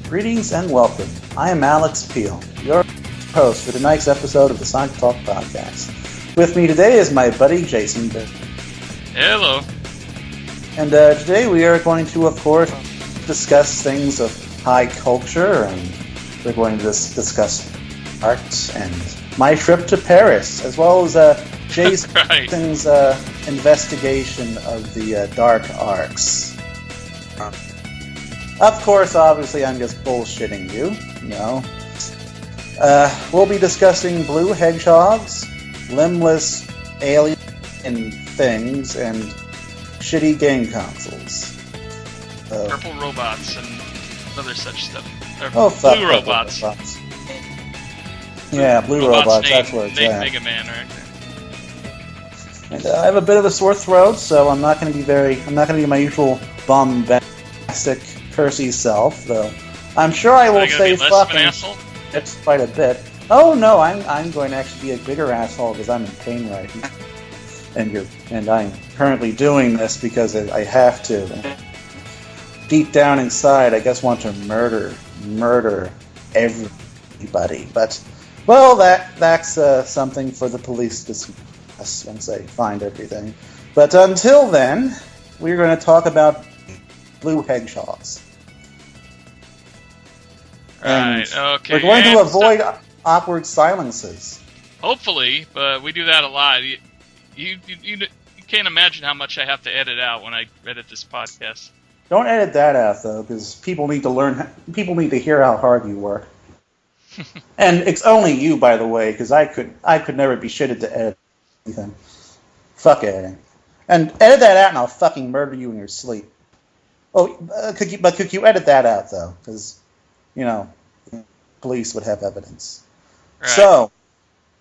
Greetings and welcome. I am Alex Peel, your host for tonight's episode of the Sonic Talk Podcast. With me today is my buddy Jason. Hello. And today we are going to, of course, discuss things of high culture, and we're going to discuss art and my trip to Paris, as well as Jason's investigation of the dark arts. Of course, obviously, I'm just bullshitting you, we'll be discussing blue hedgehogs, limbless alien things, and shitty game consoles. Purple robots and other such stuff. Fuck blue robots. Yeah, blue robots, that's where it's at. Mega Man, right there. And I have a bit of a sore throat, so I'm not going to be my usual bombastic, cursy self, though. I'm sure I will say fucking it's quite a bit. Oh no, I'm going to actually be a bigger asshole because I'm in pain right now. And I'm currently doing this because I have to. Deep down inside, I just want to murder everybody. But, well, that's something for the police to discuss once they find everything. But until then, we're going to talk about blue hedgehogs. Right, okay. We're going to avoid awkward silences. Hopefully, but we do that a lot. You can't imagine how much I have to edit out when I edit this podcast. Don't edit that out, though, because people need to learn. People need to hear how hard you work. And it's only you, by the way, because I could never be shitted to edit anything. Fuck editing. And edit that out, and I'll fucking murder you in your sleep. Oh, could you edit that out, though? Because, police would have evidence. Right. So,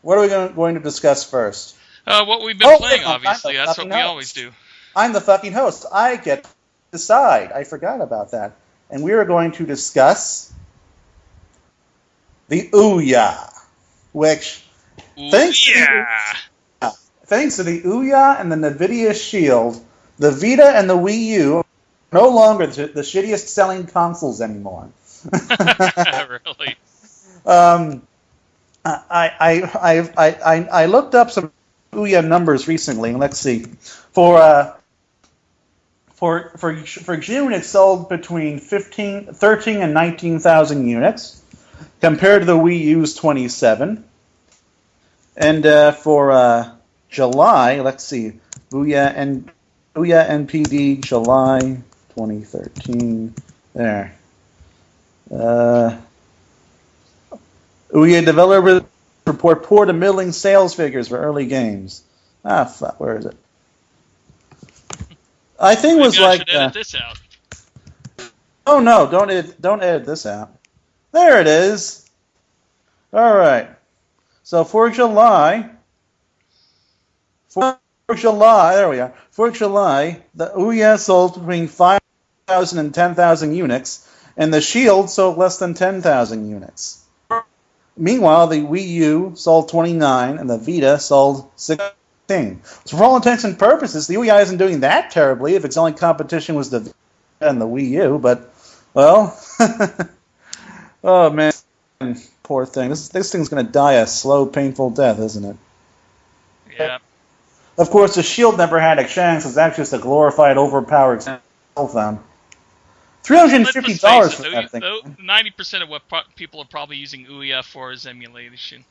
what are we going to discuss first? What we've been playing, obviously. That's what we always do. I'm the fucking host. I get to decide. I forgot about that. And we are going to discuss the Ouya, which, thanks to the Ouya and the NVIDIA Shield, the Vita and the Wii U are no longer the shittiest selling consoles anymore. Really? I looked up some Ouya numbers recently, and let's see. For June, it sold between 13 and 19,000 units, compared to the Wii U's 27. And for July, let's see, Ouya NPD July 2013. There. Ouya developers report poor to middling sales figures for early games. Fuck, where is it? I think it was like. Should edit this out. Oh no! Don't edit this out. There it is. All right. So for July, there we are. For July, the Ouya sold between 5,000 and 10,000 units, and the Shield sold less than 10,000 units. Meanwhile, the Wii U sold 29, and the Vita sold 16. So for all intents and purposes, the Ouya isn't doing that terribly if its only competition was the Vita and the Wii U, but, well, oh man, poor thing. This thing's going to die a slow, painful death, isn't it? Yeah. Of course, the Shield never had a chance, because that's just a glorified, overpowered cell phone. $350 for that thing. 90% of what people are probably using Ouya for is emulation.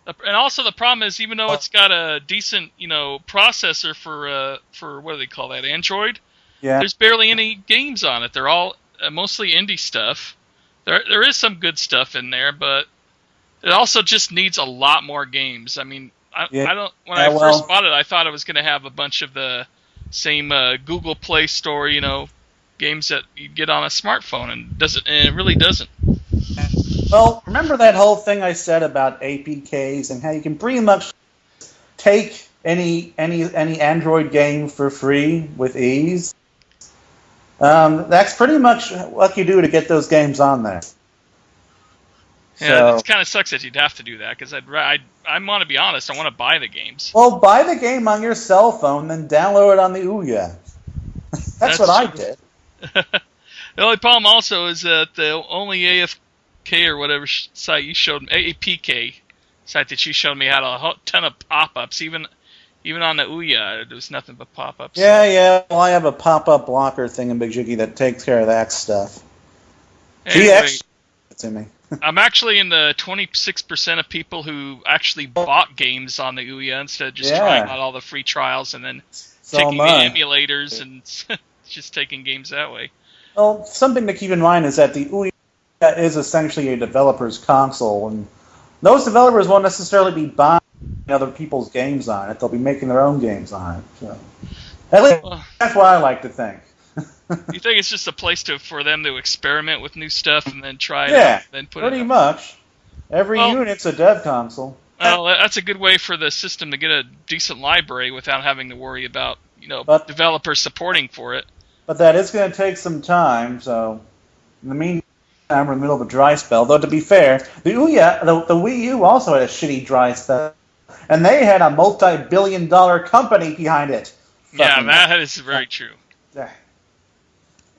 And also the problem is, even though it's got a decent, processor for what do they call that, Android? Yeah. There's barely any games on it. They're all mostly indie stuff. There is some good stuff in there, but it also just needs a lot more games. I mean, I first bought it, I thought it was going to have a bunch of the same Google Play Store, games that you get on a smartphone, and it really doesn't. Well, remember that whole thing I said about APKs and how you can pretty much take any Android game for free with ease? That's pretty much what you do to get those games on there. Yeah, it kind of sucks that you'd have to do that, because I want to be honest, I want to buy the games. Well, buy the game on your cell phone, then download it on the Ouya. That's what I did. The only problem also is that the only AFK or whatever site you showed me, APK site that you showed me had a ton of pop-ups. Even on the Ouya, there was nothing but pop-ups. Yeah. Well, I have a pop-up blocker thing in Big Jiggy that takes care of that stuff. Anyway, He actually to me. I'm actually in the 26% of people who actually bought games on the Ouya instead of just trying out all the free trials and then taking the emulators and just taking games that way. Well, something to keep in mind is that the Ouya is essentially a developer's console, and those developers won't necessarily be buying other people's games on it. They'll be making their own games on it. So, at least that's what I like to think. You think it's just a place for them to experiment with new stuff and then try it out, then put pretty it much. Every unit's a dev console. Well, that's a good way for the system to get a decent library without having to worry about developers supporting for it. But that is going to take some time. So in the meantime, we're in the middle of a dry spell. Though to be fair, the Ouya, the Wii U also had a shitty dry spell, and they had a multi-billion-dollar company behind it. Yeah, that is very true.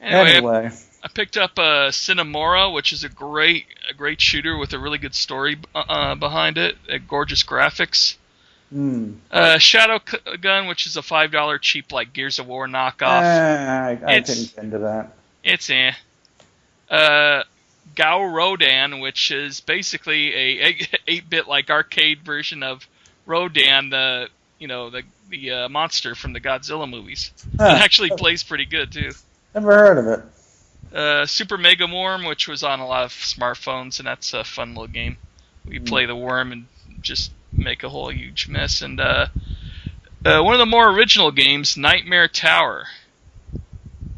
Anyway, I picked up Cinemora, which is a great shooter with a really good story behind it, gorgeous graphics. Shadow Gun, which is a $5 cheap like Gears of War knockoff. I didn't get into that. It's Gao Rodan, which is basically a 8-bit like arcade version of Rodan, the monster from the Godzilla movies. It actually plays pretty good too. Never heard of it. Super Mega Worm, which was on a lot of smartphones, and that's a fun little game. We play the worm and just make a whole huge mess. And one of the more original games, Nightmare Tower.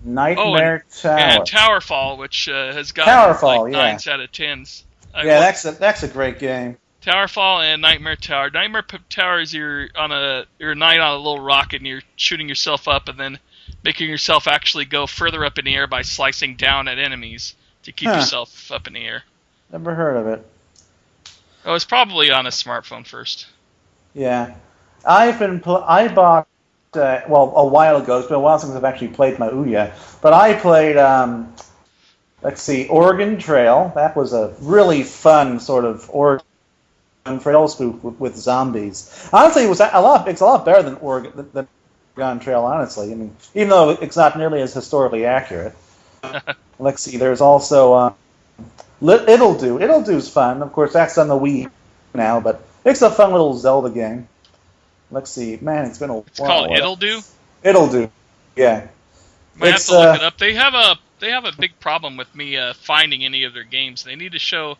Tower. And Towerfall, which has gotten like 9s out of 10s. That's a great game. Towerfall and Nightmare Tower. Nightmare Tower is you're a knight on a little rocket and you're shooting yourself up and then making yourself actually go further up in the air by slicing down at enemies to keep yourself up in the air. Never heard of it. Oh, it's probably on a smartphone first. Yeah. I bought, a while ago, it's been a while since I've actually played my Ouya, but I played, Oregon Trail. That was a really fun sort of Oregon Trail spoof with zombies. Honestly, it's a lot better than Oregon Trail, honestly. I mean, even though it's not nearly as historically accurate. Let's see, there's also It'll Do. It'll Do's fun. Of course, that's on the Wii now, but it's a fun little Zelda game. Let's see. Man, it's been a while. It's called It'll Do? It'll Do, yeah. Might have to look it up. They have a big problem with me finding any of their games. They need to show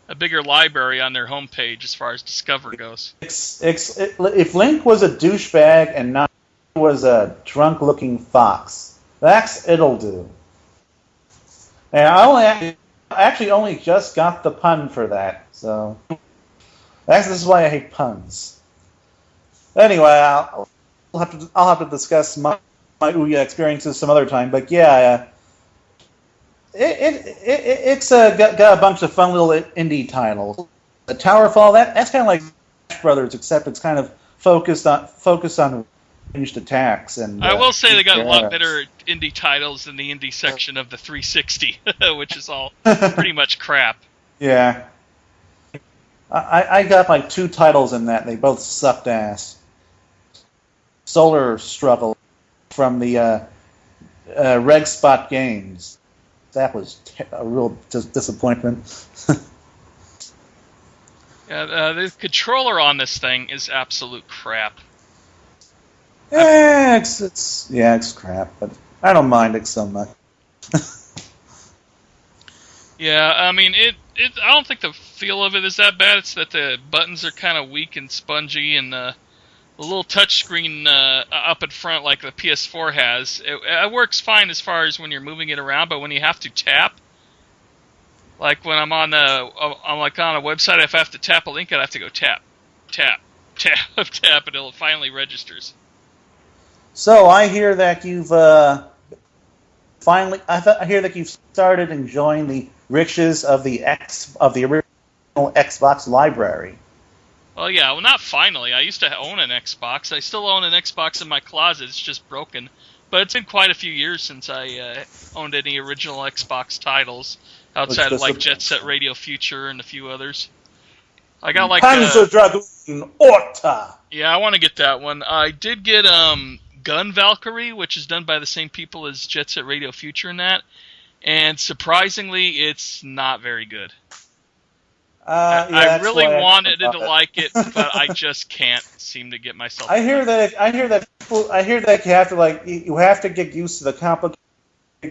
a bigger library on their homepage as far as Discover goes. If Link was a douchebag and not was a drunk-looking fox, that's It'll Do. And I actually only just got the pun for that, so this is why I hate puns. Anyway, I'll have to discuss my Ouya experiences some other time, but yeah, it's got a bunch of fun little indie titles. The Towerfall, that's kind of like Smash Brothers, except it's kind of focused on ranged attacks. And I will say they got a lot better indie titles than the indie section of the 360, which is all pretty much crap. Yeah. I got like 2 titles in that, and they both sucked ass. Solar Struggle from the Reg Spot Games. That was a real disappointment. Yeah, the controller on this thing is absolute crap. Yeah, it's crap, but I don't mind it so much. Yeah, I mean, I don't think the feel of it is that bad. It's that the buttons are kind of weak and spongy, and the little touchscreen up in front, like the PS4 has, it works fine as far as when you're moving it around, but when you have to tap, like when I'm on a website, if I have to tap a link, I have to go tap, tap, tap, tap, until it finally registers. So I hear that you've I hear that you've started enjoying the riches of the original Xbox library. Well, yeah, not finally. I used to own an Xbox. I still own an Xbox in my closet. It's just broken. But it's been quite a few years since I owned any original Xbox titles outside of like Jet Set Radio Future and a few others. I got like Panzer Dragoon Orta. Yeah, I want to get that one. I did get Gun Valkyrie, which is done by the same people as Jet Set Radio Future and that. And surprisingly, it's not very good. I really wanted to like it, but I just can't seem to get myself. I hear that you have to get used to the complicated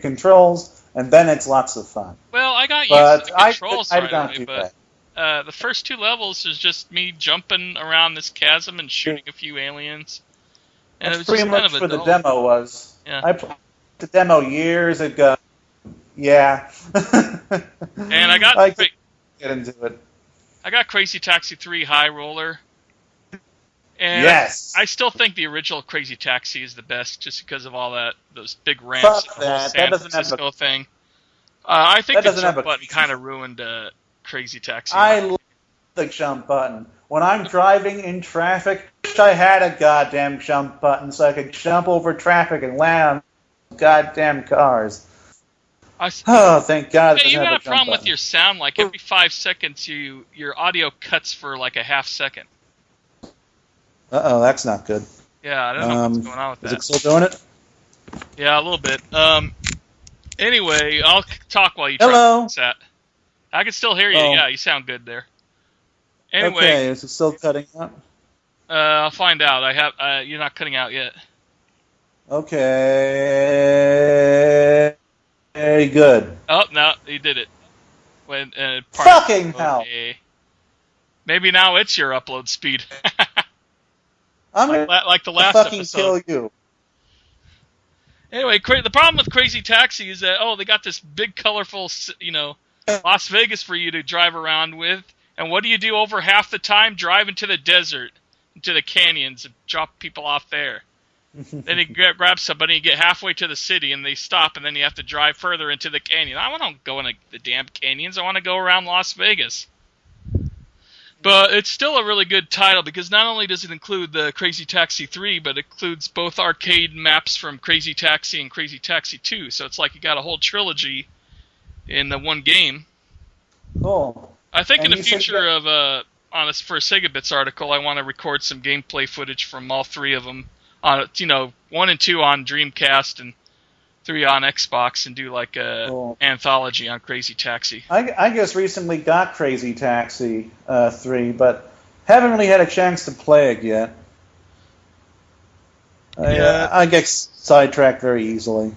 controls, and then it's lots of fun. Well, I got used to the controls right away, but the first 2 levels is just me jumping around this chasm and shooting a few aliens. And That's it was pretty just much kind of what the demo was. Yeah. I played the demo years ago. Yeah. And I got get into it. I got Crazy Taxi 3 High Roller. And yes. I still think the original Crazy Taxi is the best, just because of all those big ramps, Fuck and the whole that. San That doesn't Francisco have thing. I think the doesn't jump have a- button kind of ruined Crazy Taxi. I love the jump button. When I'm driving in traffic, I wish I had a goddamn jump button so I could jump over traffic and land on goddamn cars. Oh, thank God. Hey, you got a problem with your sound. Like every 5 seconds, your audio cuts for like a half second. Uh-oh, that's not good. Yeah, I don't know what's going on with that. Is it still doing it? Yeah, a little bit. Anyway, I'll talk while you try Hello. to fix that. I can still hear you. Oh. Yeah, you sound good there. Anyway, Okay, is it still cutting out? I'll find out. You're not cutting out yet. Okay. Very good. Oh, no, you did it. Fucking hell. Maybe now it's your upload speed. I'm going like the to last fucking episode. kill you. Anyway, the problem with Crazy Taxi is that, they got this big, colorful, Las Vegas for you to drive around with. And what do you do over half the time? Drive into the desert, into the canyons, and drop people off there. Then you grab somebody, you get halfway to the city, and they stop, and then you have to drive further into the canyon. I want to go in the damn canyons. I want to go around Las Vegas. But it's still a really good title, because not only does it include the Crazy Taxi 3, but it includes both arcade maps from Crazy Taxi and Crazy Taxi 2. So it's like you got a whole trilogy in the one game. Cool. I think in the future for a Sega Bits article, I want to record some gameplay footage from all 3 of them. 1 and 2 on Dreamcast and 3 on Xbox, and do like a anthology on Crazy Taxi. I just recently got Crazy Taxi 3, but haven't really had a chance to play it yet. I get sidetracked very easily.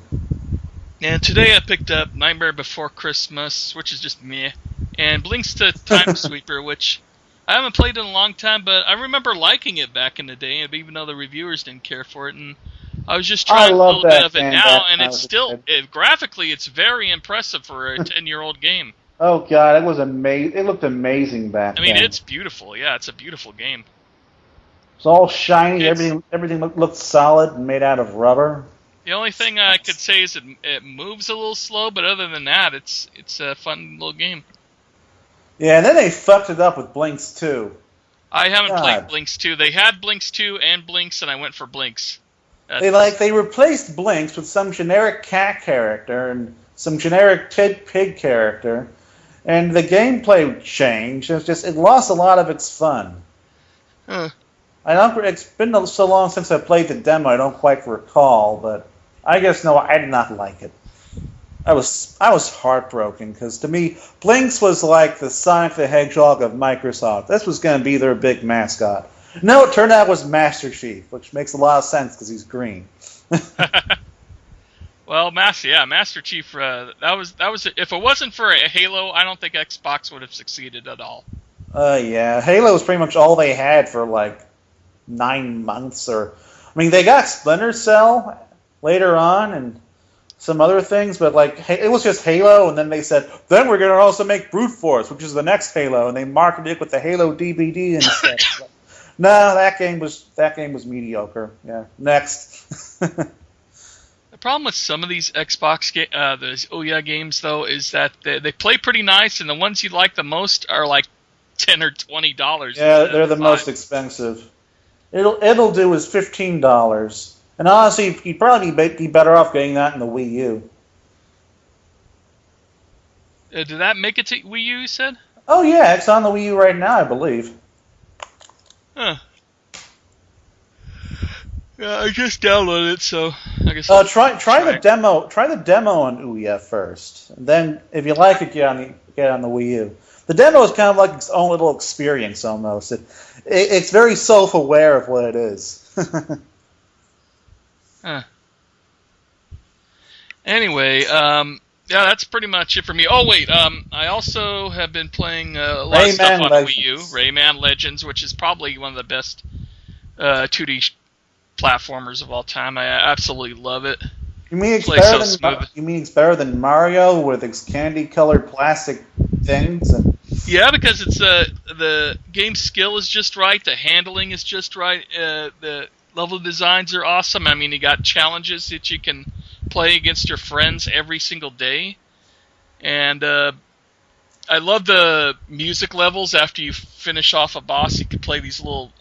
And today I picked up Nightmare Before Christmas, which is just meh, and Blinx to Time Sweeper, which I haven't played in a long time, but I remember liking it back in the day, even though the reviewers didn't care for it. And I was just trying a little bit of it now, and it's still graphically, it's very impressive for a 10-year-old game. Oh God, it was amazing! It looked amazing back then. I mean, it's beautiful. Yeah, it's a beautiful game. It's all shiny. Everything looked solid and made out of rubber. The only thing I could say is it moves a little slow, but other than that, it's a fun little game. Yeah, and then they fucked it up with Blinx 2. I haven't played Blinx 2. They had Blinx 2 and Blinx, and I went for Blinx. They replaced Blinx with some generic cat character and some generic pig character, and the gameplay changed. It lost a lot of its fun. Huh. It's been so long since I played the demo, I don't quite recall, but I guess I did not like it. I was heartbroken, because to me, Blinx was like the Sonic the Hedgehog of Microsoft. This was going to be their big mascot. No, it turned out it was Master Chief, which makes a lot of sense because he's green. Well, Master Chief. That was. If it wasn't for a Halo, I don't think Xbox would have succeeded at all. Yeah, Halo was pretty much all they had for like 9 months, they got Splinter Cell later on and some other things, but it was just Halo, and then they said, then we're going to also make Brute Force, which is the next Halo, and they marketed it with the Halo DVD and stuff. No, that game was mediocre. Yeah, next. The problem with some of these Xbox those Ouya games, though, is that they play pretty nice, and the ones you like the most are like $10 or $20. Yeah, they're the most expensive. It'll do is $15. And honestly, you'd probably be better off getting that in the Wii U. Did that make it to Wii U, you said? Oh yeah, it's on the Wii U right now, I believe. Huh. Yeah, I just downloaded it, so I guess try the demo. Try the demo on Ouya first, and then if you like it, get on the Wii U. The demo is kind of like its own little experience almost. It's very self-aware of what it is. Huh. Anyway, yeah, that's pretty much it for me. Oh wait, I also have been playing a lot of stuff on Wii U. Rayman Legends, which is probably one of the best 2D platformers of all time. I absolutely love it. You mean it's better than Mario with its candy-colored plastic things? Yeah, because it's the game skill is just right, the handling is just right, the level designs are awesome. I mean, you got challenges that you can play against your friends every single day, and I love the music levels. After you finish off a boss, you can play these little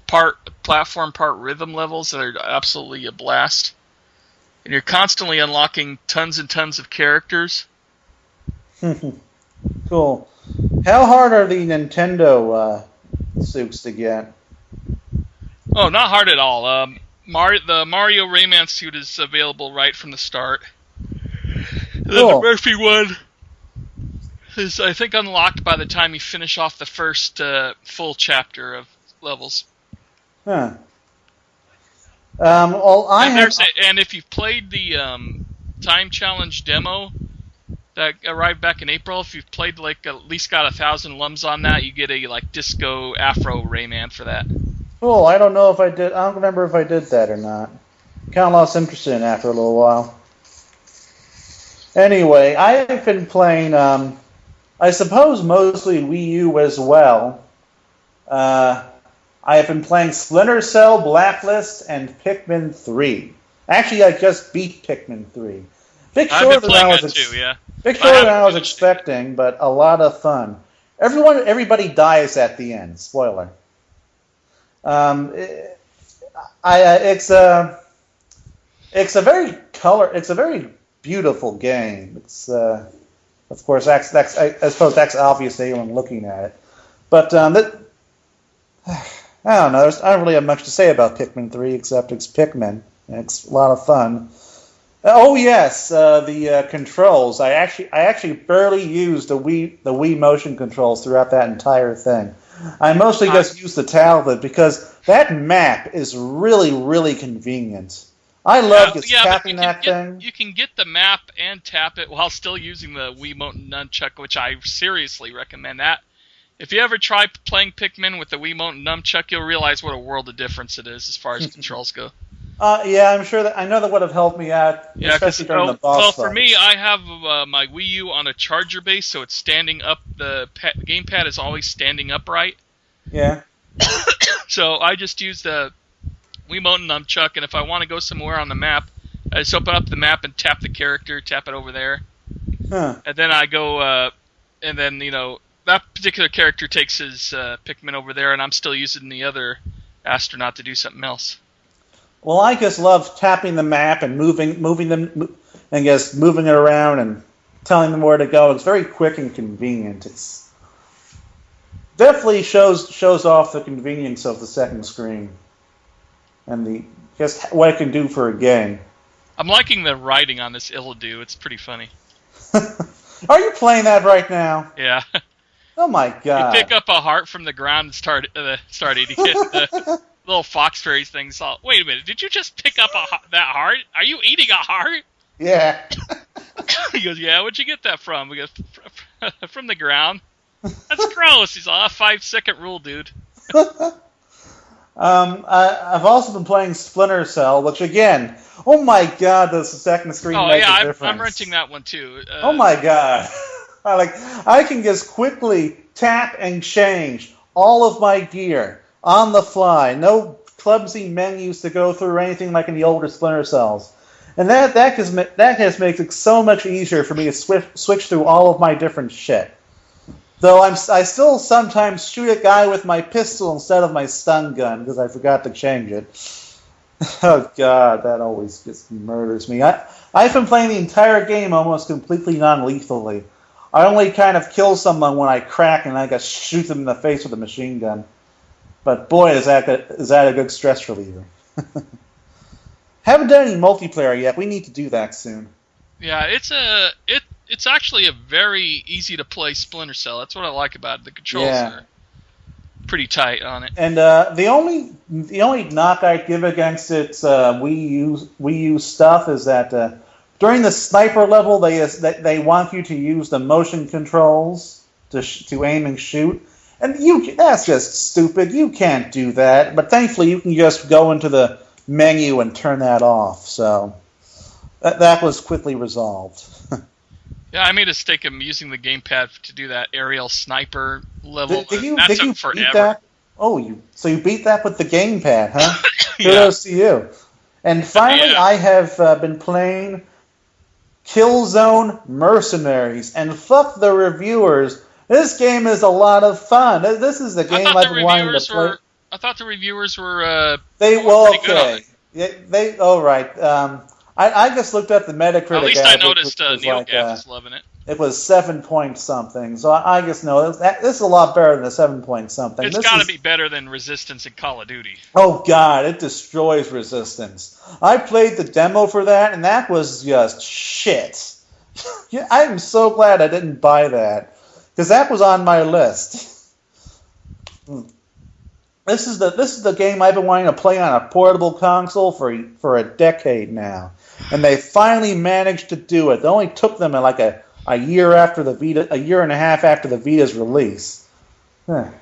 part platform, part rhythm levels that are absolutely a blast. And you're constantly unlocking tons and tons of characters. Cool. How hard are the Nintendo suits to get? Oh, not hard at all. The Mario Rayman suit is available right from the start. And then the Murphy one is, I think, unlocked by the time you finish off the first full chapter of levels. Huh. And if you've played the time challenge demo that arrived back in April, if you've played at least got 1,000 lums on that, you get a disco Afro Rayman for that. Cool. I don't know if I did. I don't remember if I did that or not. Kind of lost interest in it after a little while. Anyway, I've been playing. I suppose mostly Wii U as well. I have been playing Splinter Cell, Blacklist, and Pikmin 3. Actually, I just beat Pikmin 3. Bit shorter than I was expecting, but a lot of fun. Everybody dies at the end. Spoiler. It's a very beautiful game. It's of course I suppose that's obvious to anyone looking at it, but I don't know. I don't really have much to say about Pikmin 3 except it's Pikmin. It's a lot of fun. Oh yes, the controls. I actually barely used the Wii motion controls throughout that entire thing. I mostly just used the tablet because that map is really, really convenient. I love just tapping that thing. You can get the map and tap it while still using the Wiimote and Nunchuck, which I seriously recommend that. If you ever try playing Pikmin with the Wiimote and Nunchuck, you'll realize what a world of difference it is as far as controls go. Yeah, I'm sure I know that would have helped me out, especially during the boss fight. For me, I have my Wii U on a charger base, so it's standing up. The gamepad is always standing upright. Yeah. So I just use the Wiimote and Nunchuck, and if I want to go somewhere on the map, I just open up the map and tap the character, tap it over there, and then I go, and then that particular character takes his Pikmin over there, and I'm still using the other astronaut to do something else. Well, I just love tapping the map and moving them, and just moving it around and telling them where to go. It's very quick and convenient. It's definitely shows off the convenience of the second screen and just what it can do for a game. I'm liking the writing on this Illidu. It's pretty funny. Are you playing that right now? Yeah. Oh my god! You pick up a heart from the ground and start eating it. Little fox fairies things. Wait a minute! Did you just pick up that heart? Are you eating a heart? Yeah. He goes, yeah. Where'd you get that from? We go, from the ground. That's gross. He's a 5-second rule, dude. I've also been playing Splinter Cell, which again, oh my god, does the second screen make a difference? I'm renting that one too. Oh my god. I can just quickly tap and change all of my gear on the fly. No clumsy menus to go through or anything like in the older Splinter Cells. And that just makes it so much easier for me to switch through all of my different shit. Though I still sometimes shoot a guy with my pistol instead of my stun gun because I forgot to change it. Oh god, that always just murders me. I've been playing the entire game almost completely non-lethally. I only kind of kill someone when I crack and I just shoot them in the face with a machine gun. But boy, is that a good stress reliever. Haven't done any multiplayer yet. We need to do that soon. Yeah, it's actually a very easy to play Splinter Cell. That's what I like about it. The controls are pretty tight on it. And the only knock I'd give against its Wii U stuff is that during the sniper level they want you to use the motion controls to aim and shoot, and that's just stupid. You can't do that. But thankfully you can just go into the menu and turn that off. So that was quickly resolved. Yeah, I made a mistake of using the gamepad to do that aerial sniper level. Did you forever. beat that? Oh, you beat that with the gamepad, huh? Kudos to you. And finally, I have been playing Killzone Mercenaries, and fuck the reviewers. This game is a lot of fun. This is the game I've been wanting to play. I thought the reviewers were pretty good on it. I just looked at the Metacritic. At least I noticed Neil was loving it. It was 7 point something, so I just know this is a lot better than a 7 point something. It's got to be better than Resistance in Call of Duty. Oh god, it destroys Resistance. I played the demo for that, and that was just shit. I'm so glad I didn't buy that, because that was on my list. This is the game I've been wanting to play on a portable console for a decade now, and they finally managed to do it. It only took them like a year after the Vita, a year and a half after the Vita's release. But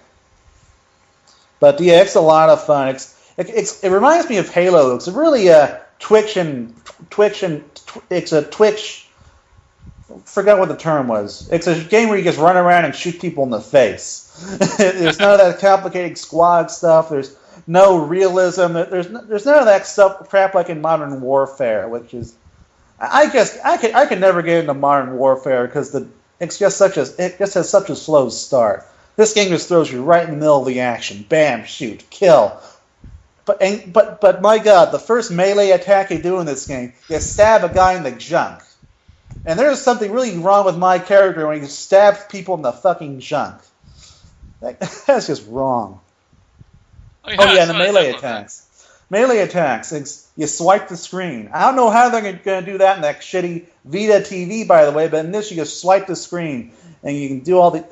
yeah, it's a lot of fun. It reminds me of Halo. It's really a Twitch. It's a Twitch. Forgot what the term was. It's a game where you just run around and shoot people in the face. There's none of that complicated squad stuff. There's no realism. There's none of that stuff crap like in Modern Warfare, which is I could never get into Modern Warfare because it just has such a slow start. This game just throws you right in the middle of the action. Bam, shoot, kill. But my God, the first melee attack you do in this game, you stab a guy in the junk. And there's something really wrong with my character when he stabs people in the fucking junk. That's just wrong. Oh yeah, and the melee attacks. Melee attacks. You swipe the screen. I don't know how they're going to do that in that shitty Vita TV, by the way. But in this, you just swipe the screen, and you can do all the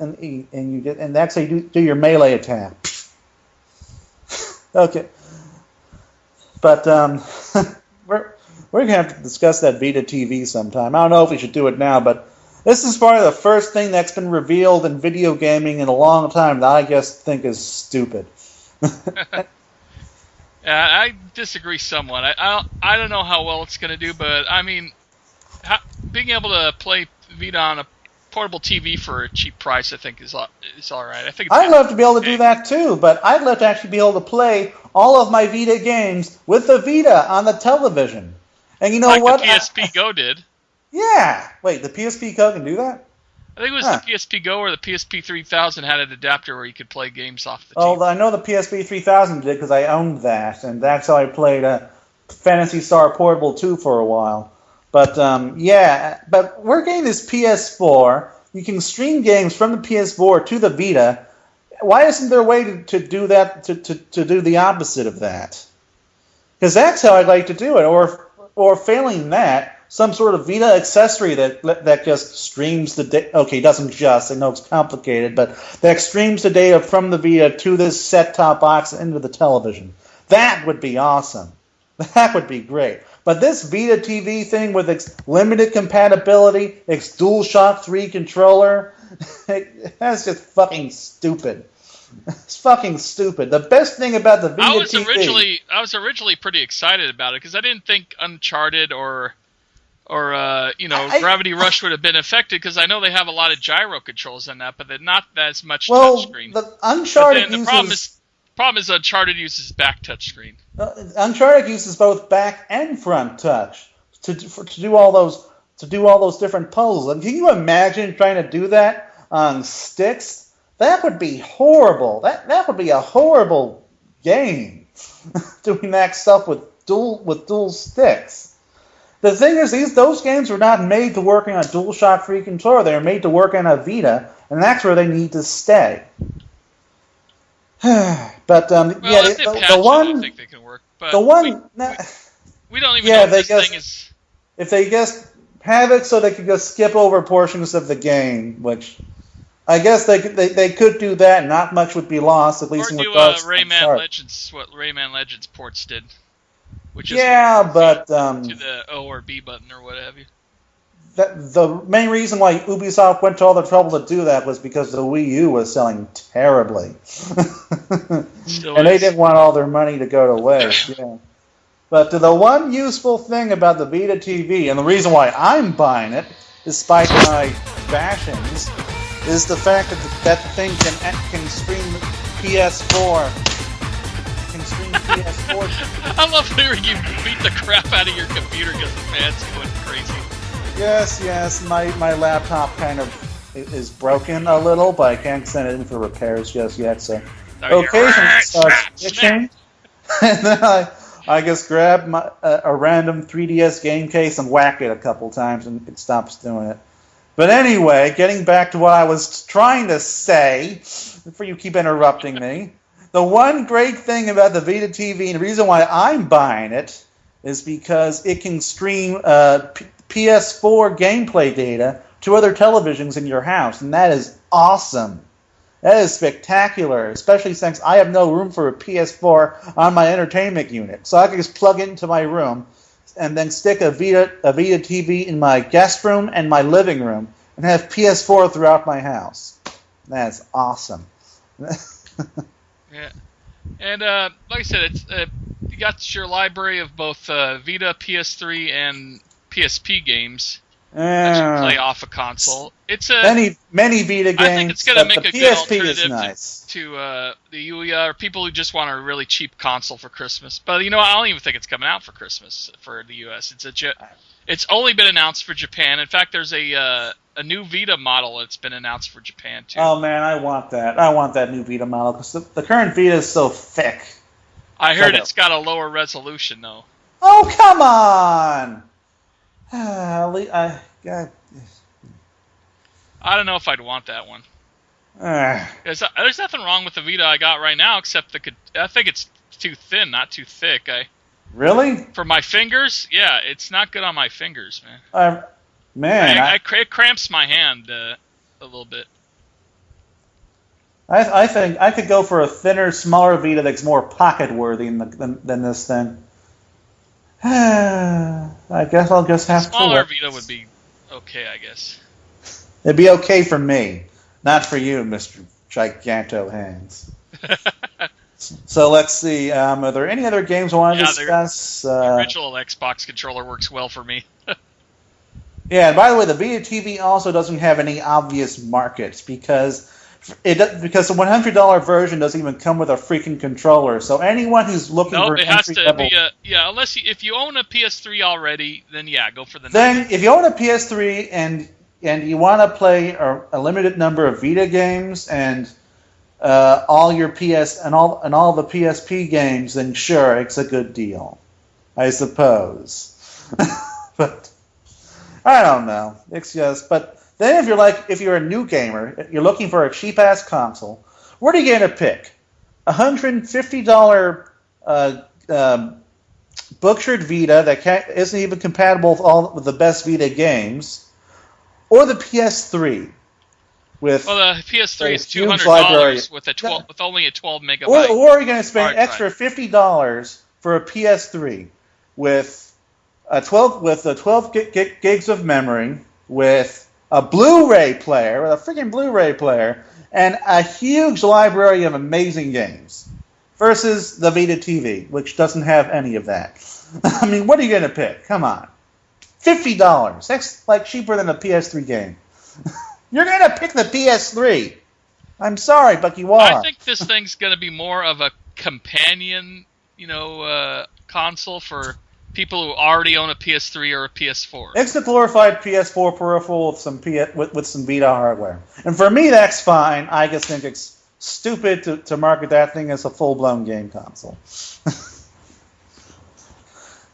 and that's how you do your melee attack. Okay, but we're gonna have to discuss that Vita TV sometime. I don't know if we should do it now, but this is probably the first thing that's been revealed in video gaming in a long time that I just think is stupid. I disagree somewhat. I don't know how well it's going to do, but I mean, being able to play Vita on a portable TV for a cheap price, I think is all right. I think I'd love to be able to do that too, but I'd love to actually be able to play all of my Vita games with the Vita on the television. And you know what? The PSP Go did. Yeah. Wait, the PSP Go can do that? I think it was the PSP Go or the PSP 3000 had an adapter where you could play games off the TV. Oh, I know the PSP 3000 did because I owned that, and that's how I played Phantasy Star Portable 2 for a while. But yeah, but we're getting this PS4. You can stream games from the PS4 to the Vita. Why isn't there a way to do that, to do the opposite of that? Because that's how I'd like to do it. Or failing that, some sort of Vita accessory that just streams the data. Okay, doesn't just. I know it's complicated, but that streams the data from the Vita to this set-top box into the television. That would be awesome. That would be great. But this Vita TV thing with its limited compatibility, its DualShock 3 controller, that's just fucking stupid. It's fucking stupid. The best thing about the Vita TV... I was originally pretty excited about it because I didn't think Uncharted or Gravity Rush would have been affected because I know they have a lot of gyro controls in that, but they're not as much touchscrreen. The Uncharted the problem is Uncharted uses back touchscreen. Uncharted uses both back and front touch to do all those different puzzles. And can you imagine trying to do that on sticks? That would be horrible. That would be a horrible game. Doing that stuff with dual sticks. The thing is, those games were not made to work on a DualShock 3 controller. They were made to work on a Vita, and that's where they need to stay. But if they patch the one, I think they can work. But the one, we don't even know if this thing is. If they just have it so they could just skip over portions of the game, which I guess they could do that. Not much would be lost, at least or in do regards to Rayman Legends, what Rayman Legends ports did, which is but to the O or B button or what have you. The main reason why Ubisoft went to all the trouble to do that was because the Wii U was selling terribly, and they didn't want all their money to go to waste. Yeah. But the one useful thing about the Vita TV, and the reason why I'm buying it, despite my bashings, is the fact that the thing can stream PS4. Can stream PS4. I love hearing you beat the crap out of your computer because the fan's going crazy. Yes, my laptop kind of is broken a little, but I can't send it in for repairs just yet, so occasionally it starts itching, and then I just grab a random 3DS game case and whack it a couple times, and it stops doing it. But anyway, getting back to what I was trying to say, before you keep interrupting me, the one great thing about the Vita TV, and the reason why I'm buying it, is because it can stream PS4 gameplay data to other televisions in your house, and that is awesome. That is spectacular, especially since I have no room for a PS4 on my entertainment unit. So I can just plug it into my room and then stick a Vita TV in my guest room and my living room and have PS4 throughout my house. That's awesome. Yeah. And like I said, it's you got your library of both Vita, PS3, and PSP games that you play off a console. It's many Vita games. I think it's going to make a good alternative nice. to the Ouya, or people who just want a really cheap console for Christmas. But I don't even think it's coming out for Christmas for the US. It's only been announced for Japan. In fact, there's a new Vita model that's been announced for Japan too. Oh man, I want that. I want that new Vita model because the current Vita is so thick. I heard it's got a lower resolution though. Oh come on! God. I don't know if I'd want that one. There's nothing wrong with the Vita I got right now, except I think it's too thin, not too thick. Really? For my fingers, yeah, it's not good on my fingers, man. It cramps my hand a little bit. I think I could go for a thinner, smaller Vita that's more pocket-worthy than this thing. I guess I'll just have to. Smaller Vita would be okay, I guess. It'd be okay for me, not for you, Mr. Giganto Hands. So let's see. Are there any other games I want to discuss? The original Xbox controller works well for me. Yeah, and by the way, the Vita TV also doesn't have any obvious markets because the $100 version doesn't even come with a freaking controller. So anyone who's looking for it has to be unless if you own a PS3 already, then go for the. Then if you own a PS3 and you want to play a limited number of Vita games and all your PS and all the PSP games, then sure, it's a good deal, I suppose. But I don't know. It's just. But then if you're a new gamer, you're looking for a cheap ass console, what are you going to pick? $150 butchered Vita that isn't even compatible with the best Vita games, or the PS3 with the PS3 is $200 with only a 12 megabyte. Or are you going to spend extra $50 for a PS3 with 12 gigs of memory, with a Blu-ray player, and a huge library of amazing games, versus the Vita TV, which doesn't have any of that. I mean, what are you going to pick? Come on. $50. That's like cheaper than a PS3 game. You're going to pick the PS3. I'm sorry, but you are. I think this thing's going to be more of a companion, console for people who already own a PS3 or a PS4. It's the glorified PS4 peripheral with some Vita hardware. And for me, that's fine. I just think it's stupid to market that thing as a full-blown game console.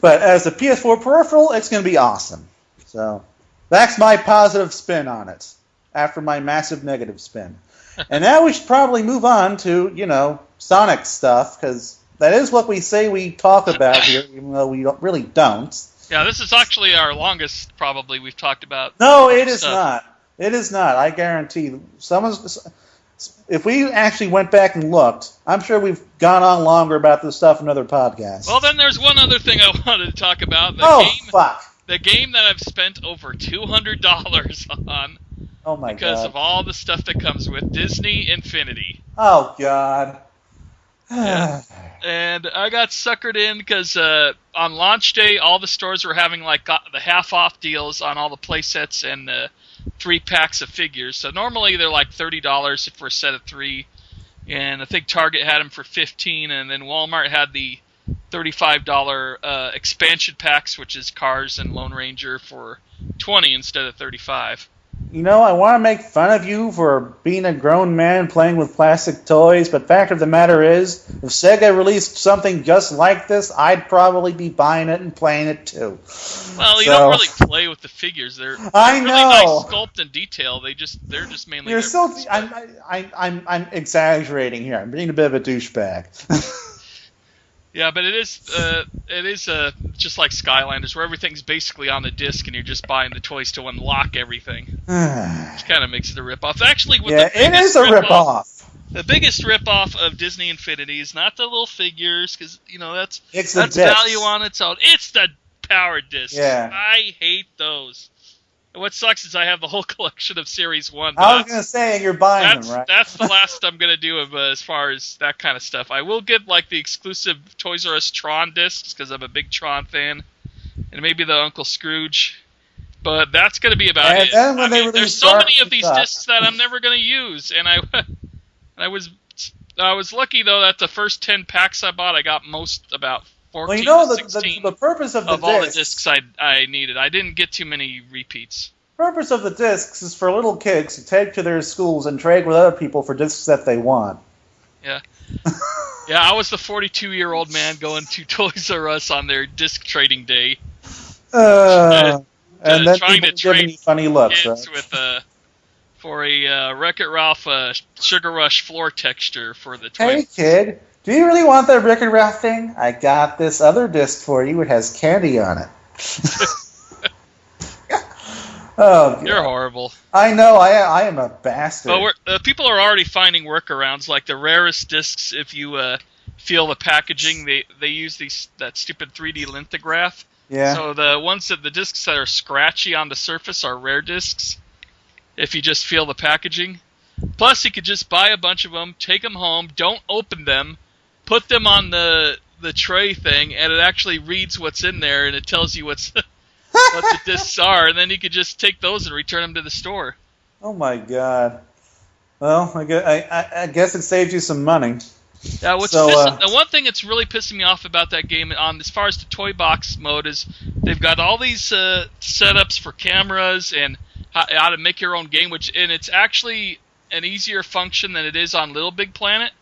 But as a PS4 peripheral, it's going to be awesome. So that's my positive spin on it after my massive negative spin. And now we should probably move on to, Sonic stuff, because that is what we say we talk about here, even though we really don't. Yeah, this is actually our longest, probably, we've talked about. No, it is not. It is not. I guarantee. If we actually went back and looked, I'm sure we've gone on longer about this stuff in other podcasts. Well, then there's one other thing I wanted to talk about. Fuck. The game that I've spent over $200 on. Oh, my God. Because of all the stuff that comes with Disney Infinity. Oh, God. Yeah. And I got suckered in because on launch day, all the stores were having the half-off deals on all the playsets and 3 packs of figures. So normally they're like $30 for a set of 3, and I think Target had them for $15, and then Walmart had the $35 expansion packs, which is Cars and Lone Ranger, for $20 instead of $35. I want to make fun of you for being a grown man playing with plastic toys, but fact of the matter is, if Sega released something just like this, I'd probably be buying it and playing it too. Well, you don't really play with the figures. They're I really know. nice sculpt and detail. They're just mainly. You're still. I'm exaggerating here. I'm being a bit of a douchebag. Yeah, but it is just like Skylanders, where everything's basically on the disc, and you're just buying the toys to unlock everything. Which kind of makes it a ripoff. Actually, it is a ripoff. The biggest ripoff of Disney Infinity is not the little figures, because that's the value on its own. It's the power discs. Yeah. I hate those. And what sucks is I have the whole collection of Series 1. I was going to say, you're buying them, right? That's the last I'm going to do as far as that kind of stuff. I will get the exclusive Toys R Us Tron discs, because I'm a big Tron fan. And maybe the Uncle Scrooge. But that's going to be about it. Then when they there's so many of these discs that I'm never going to use. And I was lucky, though, that the first 10 packs I bought, I got about 14 to 16 the purpose of all the discs I needed. I didn't get too many repeats. The purpose of the discs is for little kids to take to their schools and trade with other people for discs that they want. Yeah. Yeah, I was the 42-year-old man going to Toys R Us on their disc trading day. And then trying people to trade giving you funny looks, kids right? for a Wreck-It Ralph Sugar Rush floor texture for the toy. Hey, kid, do you really want that Wreck-It Ralph thing? I got this other disc for you. It has candy on it. Oh, God. You're horrible. I know. I am a bastard. But people are already finding workarounds, like the rarest discs. If you feel the packaging, they use that stupid 3D lithograph. Yeah. So the discs that are scratchy on the surface are rare discs. If you just feel the packaging. Plus, you could just buy a bunch of them, take them home, don't open them, put them on the tray thing, and it actually reads what's in there, and it tells you what the discs are, and then you could just take those and return them to the store. Oh my God! Well, I guess it saves you some money. Yeah, the one thing that's really pissing me off about that game, as far as the toy box mode, is they've got all these setups for cameras and how to make your own game, and it's actually an easier function than it is on Little Big Planet.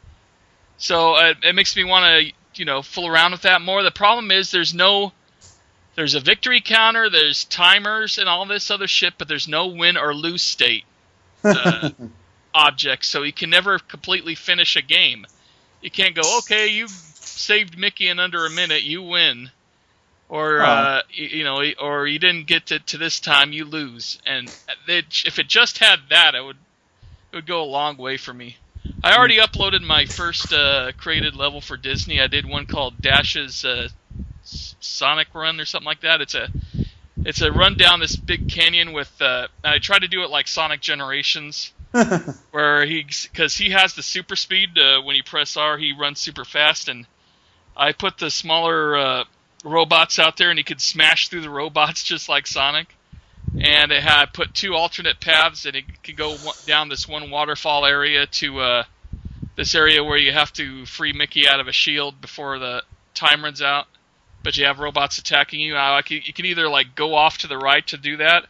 So it makes me want to fool around with that more. The problem is there's a victory counter, there's timers and all this other shit, but there's no win or lose state objects, so you can never completely finish a game. You can't go, okay, you saved Mickey in under a minute, you win. Or, or you didn't get to this time, you lose. And if it just had that, it would go a long way for me. I already uploaded my first created level for Disney. I did one called Dash's Sonic Run or something like that. It's a run down this big canyon with. I tried to do it like Sonic Generations, where because he has the super speed. When you press R, he runs super fast, and I put the smaller robots out there, and he could smash through the robots just like Sonic. And it had put 2 alternate paths, and it could go down this one waterfall area to this area where you have to free Mickey out of a shield before the time runs out. But you have robots attacking you. You can either go off to the right to do that,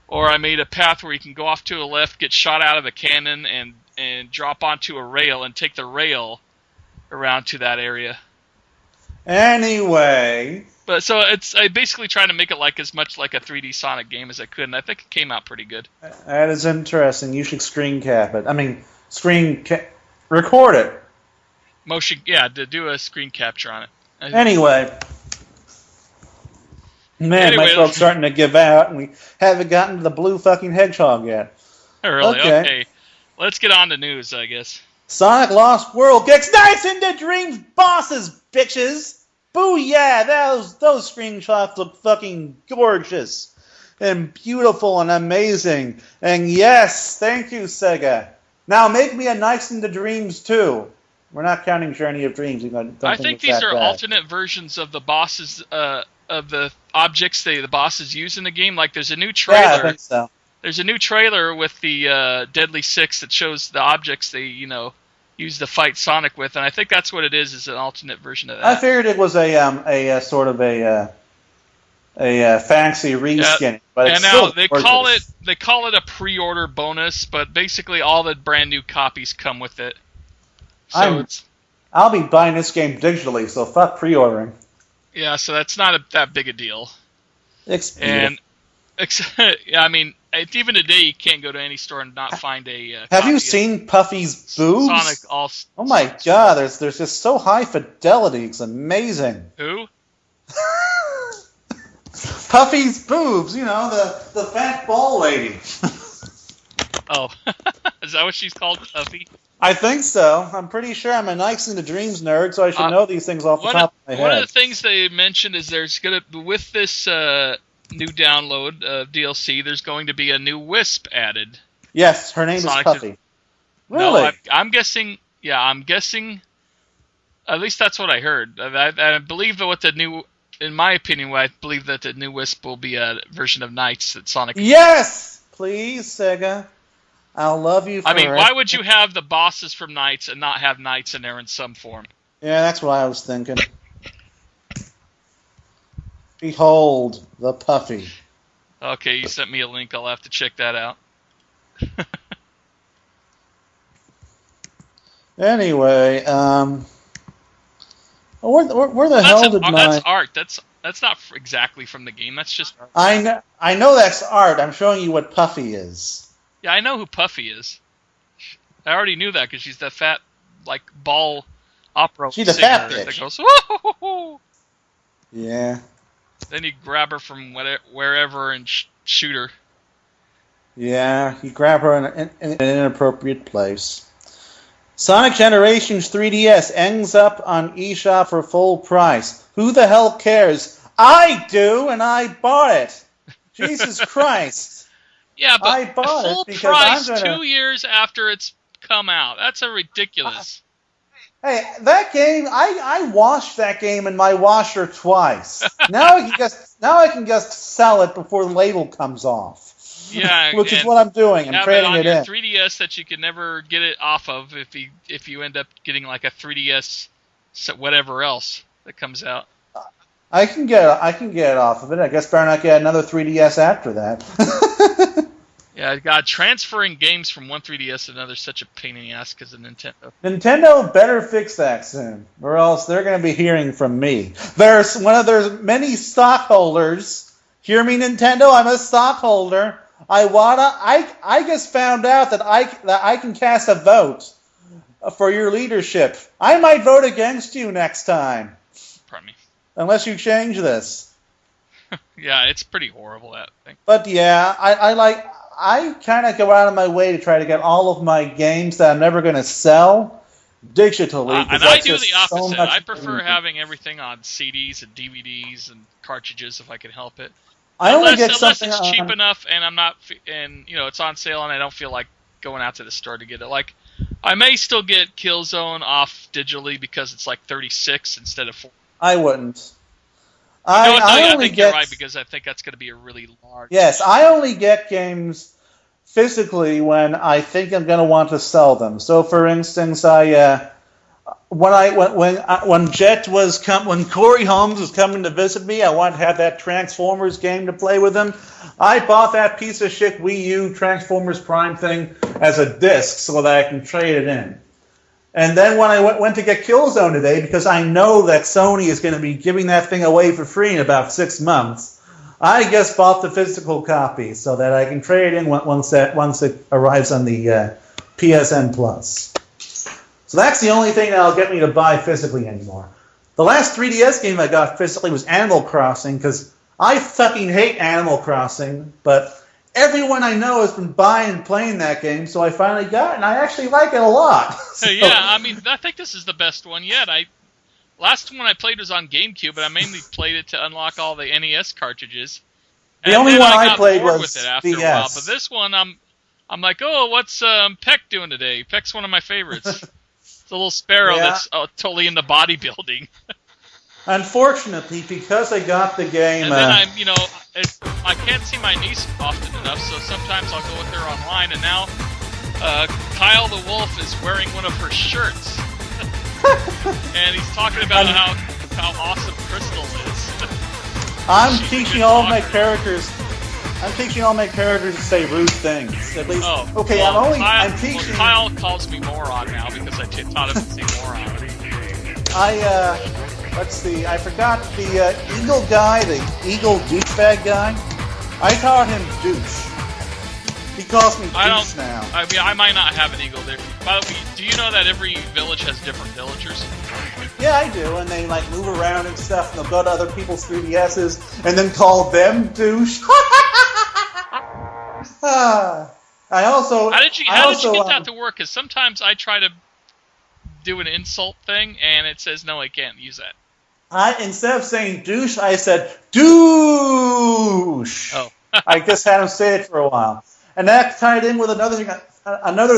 or I made a path where you can go off to the left, get shot out of a cannon, and drop onto a rail and take the rail around to that area. Anyway, But so I basically tried to make it like as much like a 3D Sonic game as I could, and I think it came out pretty good. That is interesting. You should screen cap it. I mean, record it. Motion, yeah, to do a screen capture on it. Anyway, my throat's starting to give out, and we haven't gotten to the blue fucking hedgehog yet. Really? Okay. Let's get on to news, I guess. Sonic Lost World kicks Nights into Dreams bosses, bitches! Booyah! Those screenshots look fucking gorgeous and beautiful and amazing. And yes, thank you, Sega. Now make me a Nights into Dreams too. We're not counting Journey of Dreams. I think these are alternate versions of the bosses, of the objects the bosses use in the game. Like there's a new trailer. Yeah, I think so. There's a new trailer with the Deadly Six that shows the objects they, use to fight Sonic with, and I think that's what it is an alternate version of that. I figured it was a sort of a fancy reskin, but it's now still gorgeous. they call it a pre-order bonus, but basically all the brand new copies come with it. So I'll be buying this game digitally, so fuck pre-ordering. Yeah, so that's not that big a deal. And I mean, even today you can't go to any store and not find a. Have you seen Puffy's boobs? Sonic Oh my god, there's just so high fidelity. It's amazing. Who? Puffy's boobs. The fat ball lady. Oh, is that what she's called, Puffy? I think so. I'm pretty sure I'm a Nights into Dreams nerd, so I should know these things off the top of my head. One of the things they mentioned is there's with this new download DLC, there's going to be a new Wisp added. Yes, her name is Puffy. Really? No, I'm guessing. Yeah, I'm guessing. At least that's what I heard. I believe that in my opinion, I believe that the new Wisp will be a version of Knights that Sonic. Yes, please, Sega. I'll love you forever. I mean, why would you have the bosses from Knights and not have Knights in there in some form? Yeah, that's what I was thinking. Behold the Puffy. Okay, you sent me a link. I'll have to check that out. Anyway, where the hell did my... That's art. That's not exactly from the game. That's just art. I know that's art. I'm showing you what Puffy is. Yeah, I know who Puffy is. I already knew that because she's the fat, ball opera singer. She's the fat bitch. That goes, woo-hoo-hoo-hoo. Yeah. Then you grab her from wherever and shoot her. Yeah, you grab her in an inappropriate place. Sonic Generations 3DS ends up on eShop for full price. Who the hell cares? I do, and I bought it. Jesus Christ. Yeah, but I bought full it because price I'm gonna... 2 years after it's come out. That's a ridiculous. Hey, that game, I washed that game in my washer twice. Now I can just sell it before the label comes off. Yeah, which is what I'm doing. I'm trading it in. Have it on your 3DS that you can never get it off of if you end up getting like a 3DS whatever else that comes out. I can get it off of it. I guess better not get another 3DS after that. Yeah, God, transferring games from one 3DS to another is such a pain in the ass because of Nintendo. Nintendo better fix that soon, or else they're going to be hearing from me. There's many stockholders. Hear me, Nintendo? I'm a stockholder. I just found out that I can cast a vote for your leadership. I might vote against you next time. Pardon me. Unless you change this. Yeah, it's pretty horrible, that thing. But yeah, I kind of go out of my way to try to get all of my games that I'm never going to sell digitally. And I do the opposite. I prefer having everything on CDs and DVDs and cartridges if I can help it. Unless it's cheap enough and I'm not, and it's on sale and I don't feel like going out to the store to get it. Like, I may still get Killzone off digitally because it's like 36 instead of 4. I wouldn't. I think you're right because I think that's going to be a really large. Yes, I only get games physically when I think I'm going to want to sell them. So, for instance, when Corey Holmes was coming to visit me, I wanted to have that Transformers game to play with him. I bought that piece of shit Wii U Transformers Prime thing as a disc so that I can trade it in. And then when I went to get Killzone today, because I know that Sony is going to be giving that thing away for free in about 6 months, I just bought the physical copy so that I can trade it in once it arrives on the PSN Plus. So that's the only thing that'll get me to buy physically anymore. The last 3DS game I got physically was Animal Crossing, because I fucking hate Animal Crossing, but everyone I know has been buying and playing that game, so I finally got it, and I actually like it a lot. So, yeah, I mean, I think this is the best one yet. Last one I played was on GameCube, but I mainly played it to unlock all the NES cartridges. The only one I played was with it after DS. a while, but this one I'm like, oh, what's Peck doing today? Peck's one of my favorites. It's a little sparrow that's totally into bodybuilding. Unfortunately, because I got the game... And then I can't see my niece often enough, so sometimes I'll go with her online, and now Kyle the Wolf is wearing one of her shirts. And he's talking about how awesome Crystal is. I'm teaching all my characters to say rude things. At least, I'm teaching. Kyle calls me moron now because I taught him to say moron. Let's see. I forgot the eagle guy, the eagle douchebag guy. I taught him douche. He calls me douche now. I mean, I might not have an eagle there. By the way, do you know that every village has different villagers? Yeah, I do, and they move around and stuff, and they'll go to other people's 3DSs and then call them douche. How did you get that to work? Because sometimes I try to do an insult thing, and it says no, I can't use that. Instead of saying douche, I said douche. Oh. I just had him say it for a while, and that tied in with another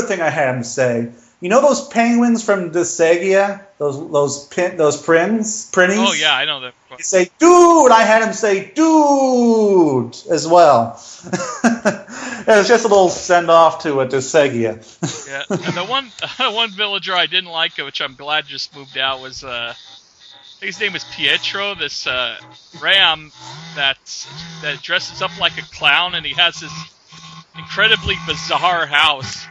thing I had him say. You know those penguins from Desagia? Those prinnies? Oh yeah, I know that. You say dude. I had him say dude as well. It was just a little send off to a Desagia. Yeah, and the one villager I didn't like, which I'm glad just moved out, was I think his name was Pietro. This ram that dresses up like a clown, and he has this incredibly bizarre house.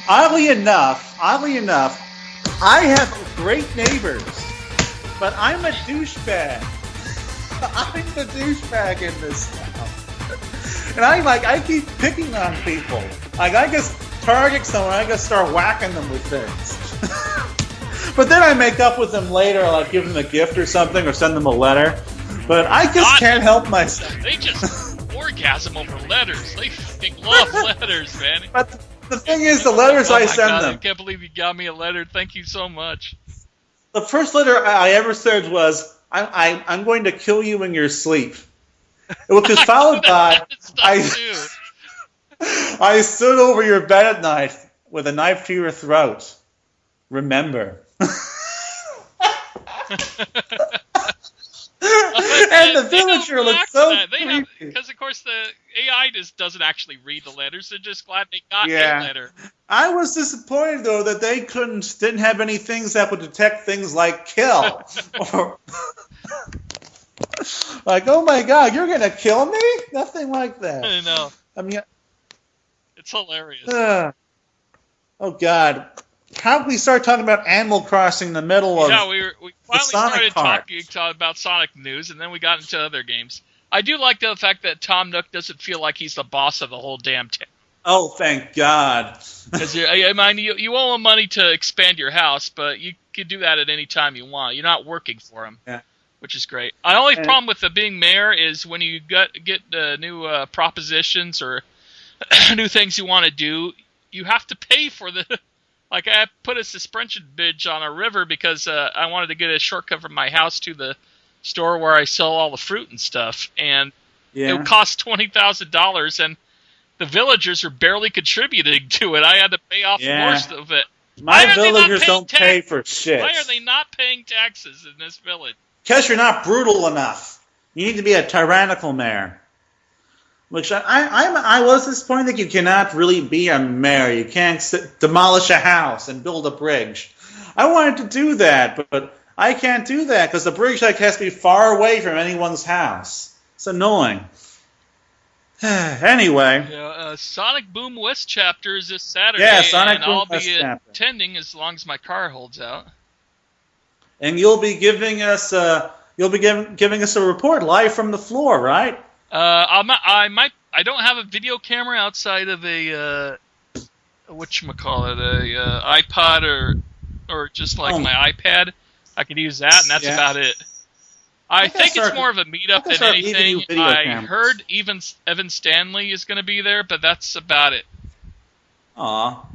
Oddly enough, I have great neighbors, but I'm a douchebag. I'm the douchebag in this town. And I keep picking on people. I just target someone, I just start whacking them with things. But then I make up with them later, like give them a gift or something, or send them a letter. But I just can't help myself. They just orgasm over letters. They fucking love letters, man. But the thing is, the letters I send them. I can't believe you got me a letter. Thank you so much. The first letter I ever said was, I'm going to kill you in your sleep. Which was followed by, I stood over your bed at night with a knife to your throat. Remember. And the villager looked so creepy. Because, of course, the AI just doesn't actually read the letters. They're just glad they got a letter. I was disappointed, though, that they didn't have any things that would detect things like kill. Like, oh my god, you're going to kill me? Nothing like that. I know. I mean, it's hilarious. Oh god. How did we start talking about Animal Crossing in the middle of we finally started talking about Sonic news, and then we got into other games. I do like the fact that Tom Nook doesn't feel like he's the boss of the whole damn town. Oh, thank God. Because you owe him money to expand your house, but you could do that at any time you want. You're not working for him, which is great. The only problem with being mayor is when you get new propositions or new things you want to do, you have to pay for the... Like, I put a suspension bridge on a river because I wanted to get a shortcut from my house to the store where I sell all the fruit and stuff. And it cost $20,000, and the villagers are barely contributing to it. I had to pay off most of it. My villagers don't pay for shit. Why are they not paying taxes in this village? Because you're not brutal enough. You need to be a tyrannical mayor. Which I was disappointed that you cannot really be a mayor. You can't demolish a house and build a bridge. I wanted to do that, but I can't do that because the bridge has to be far away from anyone's house. It's annoying. Anyway. Yeah, Sonic Boom West chapter is this Saturday, Yeah, Sonic and Boom I'll West be chapter. attending as long as my car holds out. And you'll be giving us giving us a report live from the floor, right? I don't have a video camera outside of a whatchamacallit, a iPod or just like my iPad. I could use that, and that's about it. I think it's more of a meetup than anything. I heard even Evan Stanley is going to be there, but that's about it. Aw.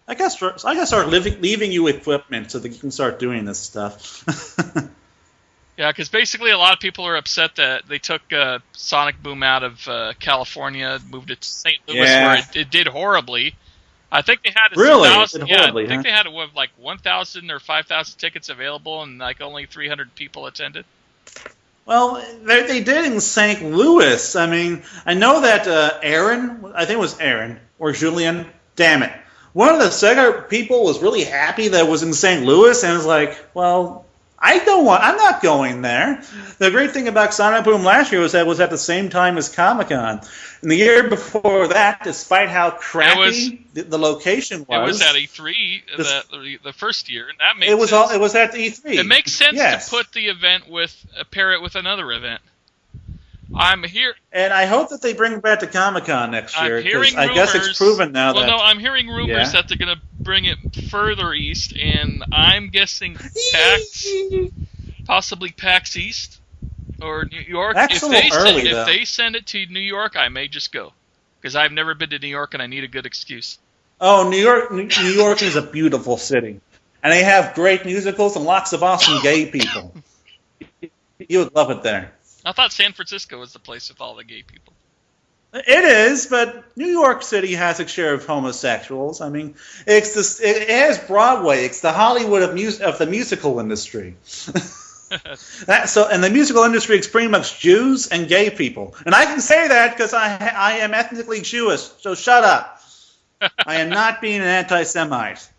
I guess start leaving you equipment so that you can start doing this stuff. Yeah, because basically a lot of people are upset that they took Sonic Boom out of California, moved it to St. Louis, where it did horribly. I think they had they had like 1,000 or 5,000 tickets available, and like only 300 people attended. Well, they did in St. Louis. I mean, I know that Aaron, I think it was Aaron or Julian. Damn it! One of the Sega people was really happy that it was in St. Louis, and was like, "Well, I'm not going there." The great thing about Sonic Boom last year was that it was at the same time as Comic-Con. And the year before that, despite how crappy the location was, it was at E3 the first year, and that makes sense. It was at E3. It makes sense to put the event pair it with another event. I'm here, and I hope that they bring it back to Comic-Con next year. I'm hearing rumors. I guess it's proven now. Well, no, I'm hearing rumors that they're going to bring it further east, and I'm guessing possibly PAX East. Or New York. If they send it to New York, I may just go, because I've never been to New York and I need a good excuse. Oh, New York is a beautiful city, and they have great musicals and lots of awesome gay people. You would love it there. I thought San Francisco was the place with all the gay people. It is, but New York City has its share of homosexuals. I mean, it has Broadway. It's the Hollywood of the musical industry. And the musical industry is pretty much Jews and gay people. And I can say that because I am ethnically Jewish, so shut up. I am not being an anti-Semite.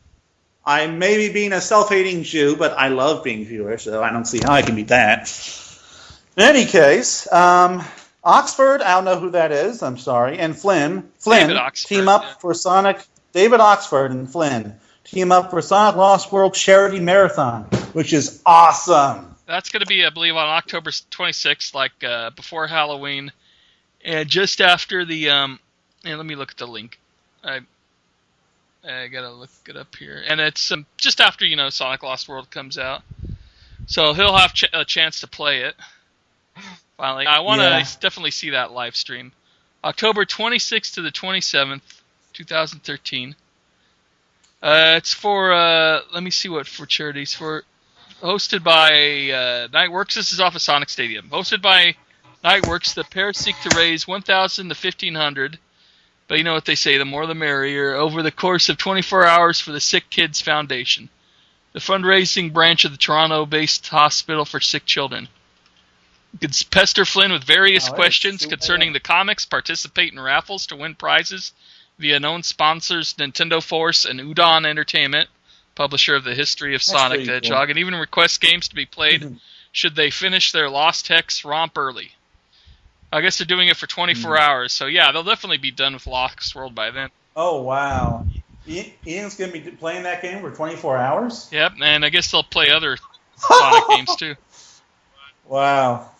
I may be being a self-hating Jew, but I love being Jewish, so I don't see how I can beat that. In any case, Oxford, I don't know who that is, I'm sorry, and Flynn team up for Sonic. David Oxford and Flynn team up for Sonic Lost World Charity Marathon, which is awesome. That's going to be, I believe, on October 26th, like before Halloween, and just after the. And let me look at the link. I gotta look it up here, and it's just after Sonic Lost World comes out, so he'll have a chance to play it. Finally, I want to definitely see that live stream. October 26th to the 27th, 2013. It's for let me see what for charities for. Hosted by Nightworks. This is off of Sonic Stadium. Hosted by Nightworks, the pair seek to raise $1,000 to $1,500. But you know what they say, the more the merrier. Over the course of 24 hours for the Sick Kids Foundation, the fundraising branch of the Toronto-based hospital for sick children. You can pester Flynn with various questions concerning the comics, participate in raffles to win prizes via known sponsors Nintendo Force and Udon Entertainment, publisher of the History of Sonic the Hedgehog, and even request games to be played should they finish their Lost Hex romp early. I guess they're doing it for 24 hours, so yeah, they'll definitely be done with Lost World by then. Oh, wow. Ian's going to be playing that game for 24 hours? Yep, and I guess they'll play other Sonic games too. Wow.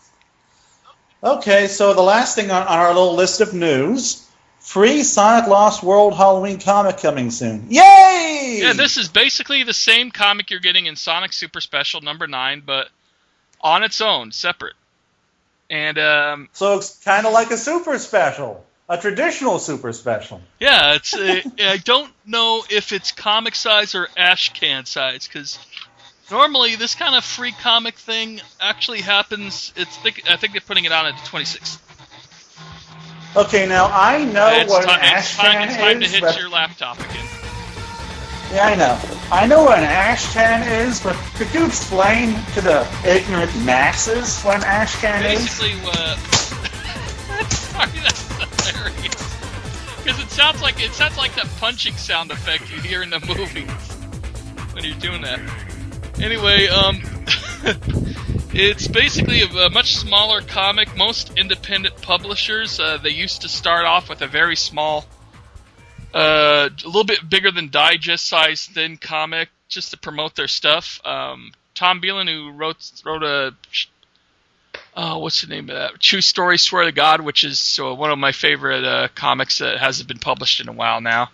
Okay, so the last thing on our little list of news... Free Sonic Lost World Halloween comic coming soon. Yay! Yeah, this is basically the same comic you're getting in Sonic Super Special number 9, but on its own, separate. And so it's kind of like a super special, a traditional super special. Yeah, it's. I don't know if it's comic size or ash can size, because normally this kind of free comic thing actually happens. I think they're putting it on at the 26th. Okay, now I know what an ash can is. It's time to hit your laptop again. Yeah, I know. I know what an ash can is, but could you explain to the ignorant masses what an ash can is? Basically, sorry, that's hilarious. Because it sounds like that punching sound effect you hear in the movie when you're doing that. Anyway, It's basically a much smaller comic. Most independent publishers, they used to start off with a very small, a little bit bigger than digest size thin comic just to promote their stuff. Tom Beelan, who wrote a what's the name of that? True Story, Swear to God, which is one of my favorite comics that hasn't been published in a while now.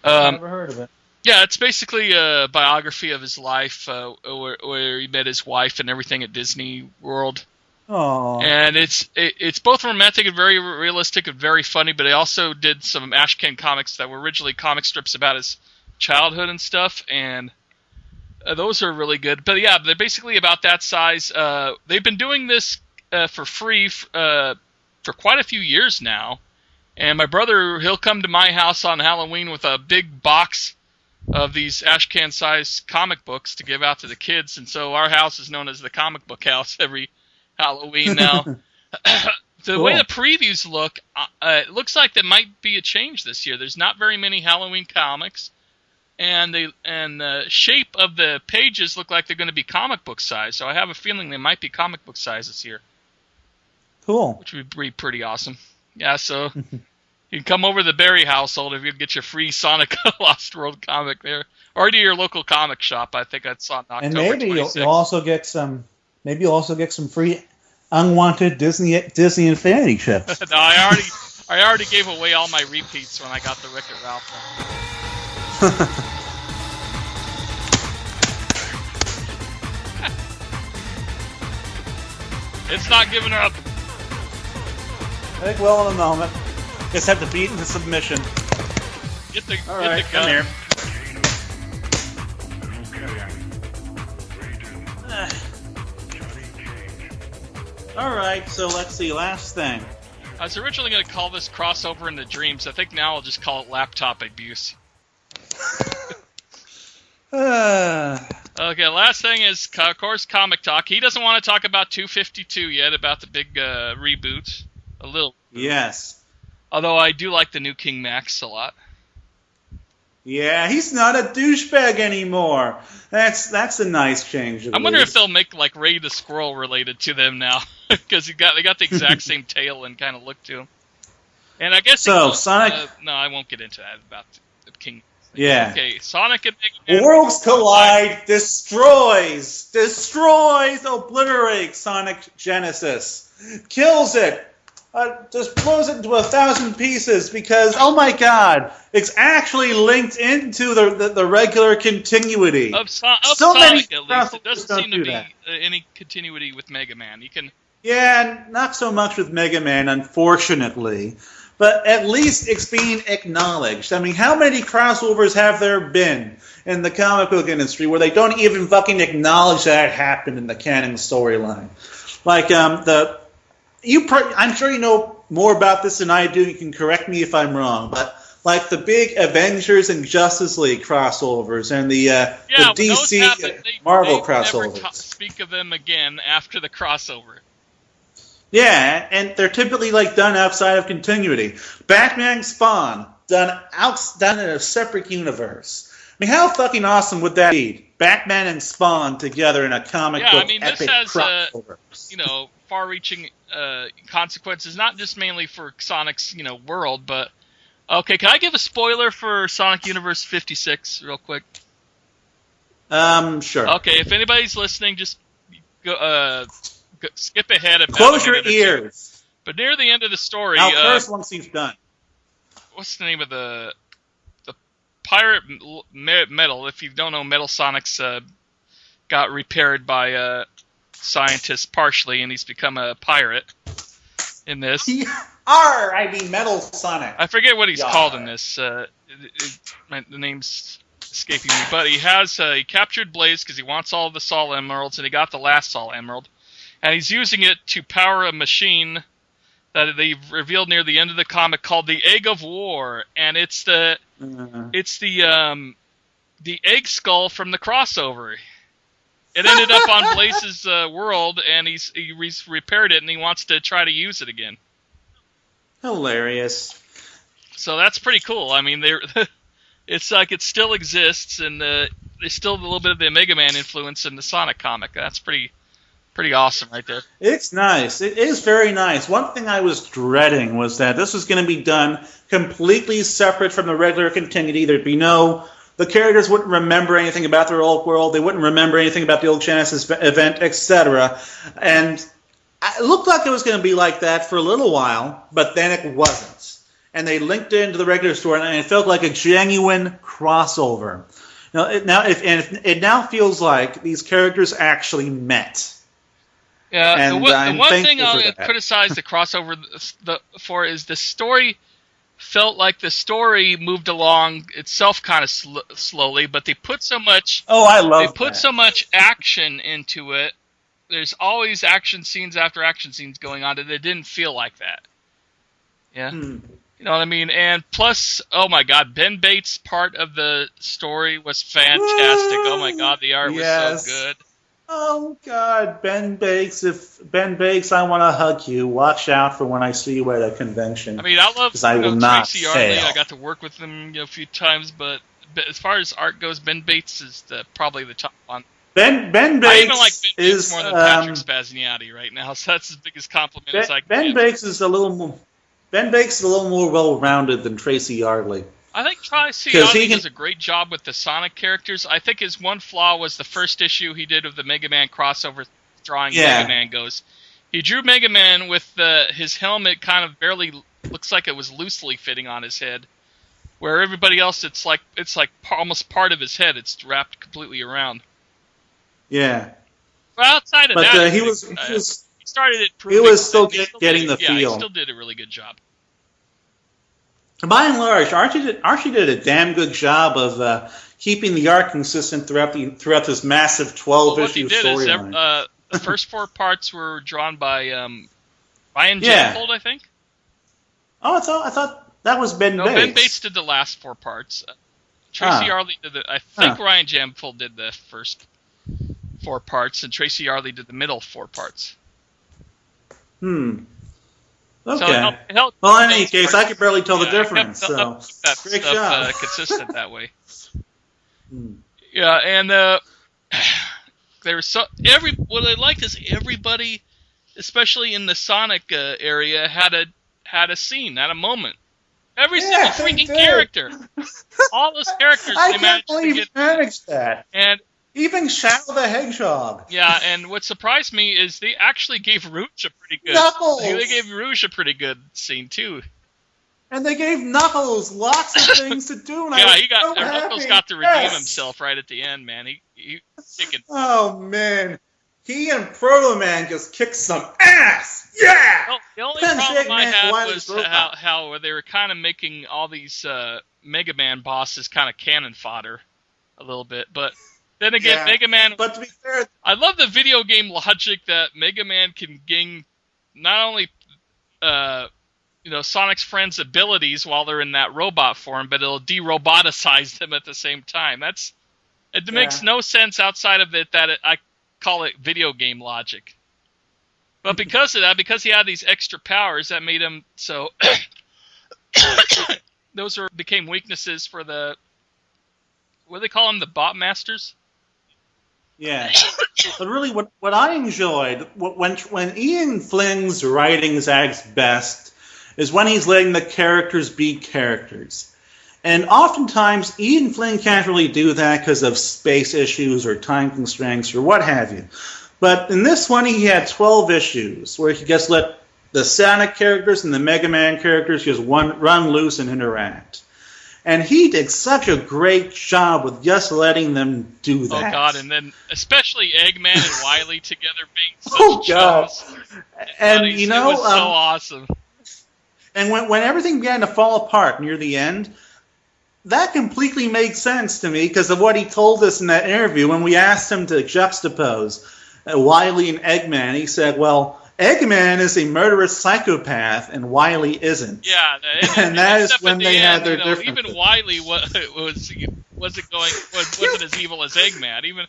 I've never heard of it. Yeah, it's basically a biography of his life, where he met his wife and everything at Disney World. Oh. And it's both romantic and very realistic and very funny, but he also did some Ashcan comics that were originally comic strips about his childhood and stuff, and those are really good. But yeah, they're basically about that size. They've been doing this for free for quite a few years now. And my brother, he'll come to my house on Halloween with a big box of these Ashcan-sized comic books to give out to the kids. And so our house is known as the comic book house every Halloween now. The way the previews look, it looks like there might be a change this year. There's not very many Halloween comics. And the shape of the pages look like they're going to be comic book size. So I have a feeling they might be comic book size this year. Cool. Which would be pretty awesome. Yeah, so you can come over to the Berry household if you get your free Sonic Lost World comic there. Or to your local comic shop. I think I saw it in October 26th. And maybe you'll also get some free unwanted Disney Infinity chips. No, I already gave away all my repeats when I got the Wreck-It Ralph one. It's not giving up. I think well in a moment. Just have to beat into submission. All right, come here. All right, so let's see. Last thing. I was originally going to call this crossover into dreams. I think now I'll just call it laptop abuse. Okay, last thing is, of course, Comic Talk. He doesn't want to talk about 252 yet, about the big reboot. A little. Yes. Although I do like the new King Max a lot. Yeah, he's not a douchebag anymore. That's a nice change. I wonder if they'll make like Ray the Squirrel related to them now, because they got the exact same tail and kind of look to him. And I guess Sonic. No, I won't get into that about the King. Yeah. Okay, Sonic and Mega Man. Worlds collide, destroys, obliterates Sonic Genesis, kills it, just blows it into 1,000 pieces because, oh my god, it's actually linked into the regular continuity. Of Sonic, at least. It doesn't seem to be any continuity with Mega Man. You can. Yeah, not so much with Mega Man, unfortunately. But at least it's being acknowledged. I mean, how many crossovers have there been in the comic book industry where they don't even fucking acknowledge that it happened in the canon storyline? Like, I'm sure you know more about this than I do. You can correct me if I'm wrong. But, like, the big Avengers and Justice League crossovers and the DC Marvel crossovers. Never speak of them again after the crossover. Yeah, and they're typically like done outside of continuity. Batman Spawn done in a separate universe. I mean, how fucking awesome would that be? Batman and Spawn together in a comic book epic crossover. This has far-reaching consequences, not just mainly for Sonic's world, but okay. Can I give a spoiler for Sonic Universe 56 real quick? Sure. Okay, if anybody's listening, just go. Skip ahead. Close your ears. But near the end of the story, I'll curse once he's done. What's the name of the pirate metal? If you don't know, Metal Sonic's got repaired by scientists partially, and he's become a pirate in this. Metal Sonic. I forget what he's called in this. The name's escaping me, but he captured Blaze because he wants all the Sol Emeralds, and he got the last Sol Emerald. And he's using it to power a machine that they've revealed near the end of the comic called the Egg of War, and it's the egg skull from the crossover. It ended up on Blaze's world, and he's repaired it, and he wants to try to use it again. Hilarious. So that's pretty cool. I mean, it's like it still exists, and there's still a little bit of the Mega Man influence in the Sonic comic. That's pretty Pretty awesome right there. It's nice. It is very nice. One thing I was dreading was that this was going to be done completely separate from the regular continuity. There'd be the characters wouldn't remember anything about their old world. They wouldn't remember anything about the old Genesis event, etc. And it looked like it was going to be like that for a little while, but then it wasn't. And they linked it into the regular story, and it felt like a genuine crossover. It now feels like these characters actually met. Yeah, the one thing I'll criticize the crossover for is the story felt like the story moved along itself kind of slowly, but they put so much. Oh, I love They put so much action into it. There's always action scenes after action scenes going on, and it didn't feel like that. Yeah, you know what I mean. And plus, oh my God, Ben Bates' part of the story was fantastic. Oh my God, the art was so good. Oh, God, Ben Bakes, I want to hug you. Watch out for when I see you at a convention. I mean, I love Tracy Yardley. I got to work with him a few times, but as far as art goes, Ben Bates is probably the top one. Ben Bates I even like Ben Bates more than Patrick Spaziati right now, so that's as big as compliment as I can Ben Bates is a little more well-rounded than Tracy Yardley. I think Tracy Yardley does a great job with the Sonic characters. I think his one flaw was the first issue he did of the Mega Man crossover drawing Mega Man goes. He drew Mega Man with his helmet kind of barely looks like it was loosely fitting on his head, where everybody else it's like almost part of his head. It's wrapped completely around. Yeah. But outside of that, he started it. He was still getting the feel. Yeah, he still did a really good job. By and large, Archie did a damn good job of keeping the art consistent throughout this massive 12-issue storyline. What he did is the first 4 parts were drawn by Ryan Jamfold, I think. Oh, I thought that was Ben Bates. No, Ben Bates did the last 4 parts. Tracy Yardley did I think Ryan Jamfold did the first 4 parts, and Tracy Yardley did the middle 4 parts. Okay. So it helped well, in any case, I could barely tell the difference. Kept that great stuff job. Consistent that way. Yeah, and there was what I liked is everybody, especially in the Sonic area, had a scene, had a moment. Every single freaking character, all those characters. I can't believe you managed that. And even Shadow the Hedgehog. Yeah, and what surprised me is they actually gave Rouge a pretty good. Knuckles. They gave Rouge a pretty good scene too. And they gave Knuckles lots of things to do. And Knuckles got to redeem himself right at the end, man. He kicking. Oh man, he and Proto Man just kicked some ass. Yeah. Well, the only problem I had was how they were kind of making all these Mega Man bosses kind of cannon fodder a little bit, but. Then again, Mega Man. But to be fair, I love the video game logic that Mega Man can gain not only, Sonic's friends' abilities while they're in that robot form, but it'll de-roboticize them at the same time. It makes no sense outside of it that I call it video game logic. But because of that, because he had these extra powers, that made him so. Those became weaknesses for the. What do they call them? The bot masters. Yeah, but really, what I enjoyed when Ian Fling's writing is at its best is when he's letting the characters be characters, and oftentimes Ian Fling can't really do that because of space issues or time constraints or what have you. But in this one, he had 12 issues where he just let the Sonic characters and the Mega Man characters just run loose and interact. And he did such a great job with just letting them do that. Oh, God, and then especially Eggman and Wily together being such chums. And, it was so awesome. And when everything began to fall apart near the end, that completely made sense to me because of what he told us in that interview when we asked him to juxtapose Wily and Eggman. He said, well, Eggman is a murderous psychopath, and Wily isn't. Yeah, and that is when they had their differences. Even Wily wasn't as evil as Eggman.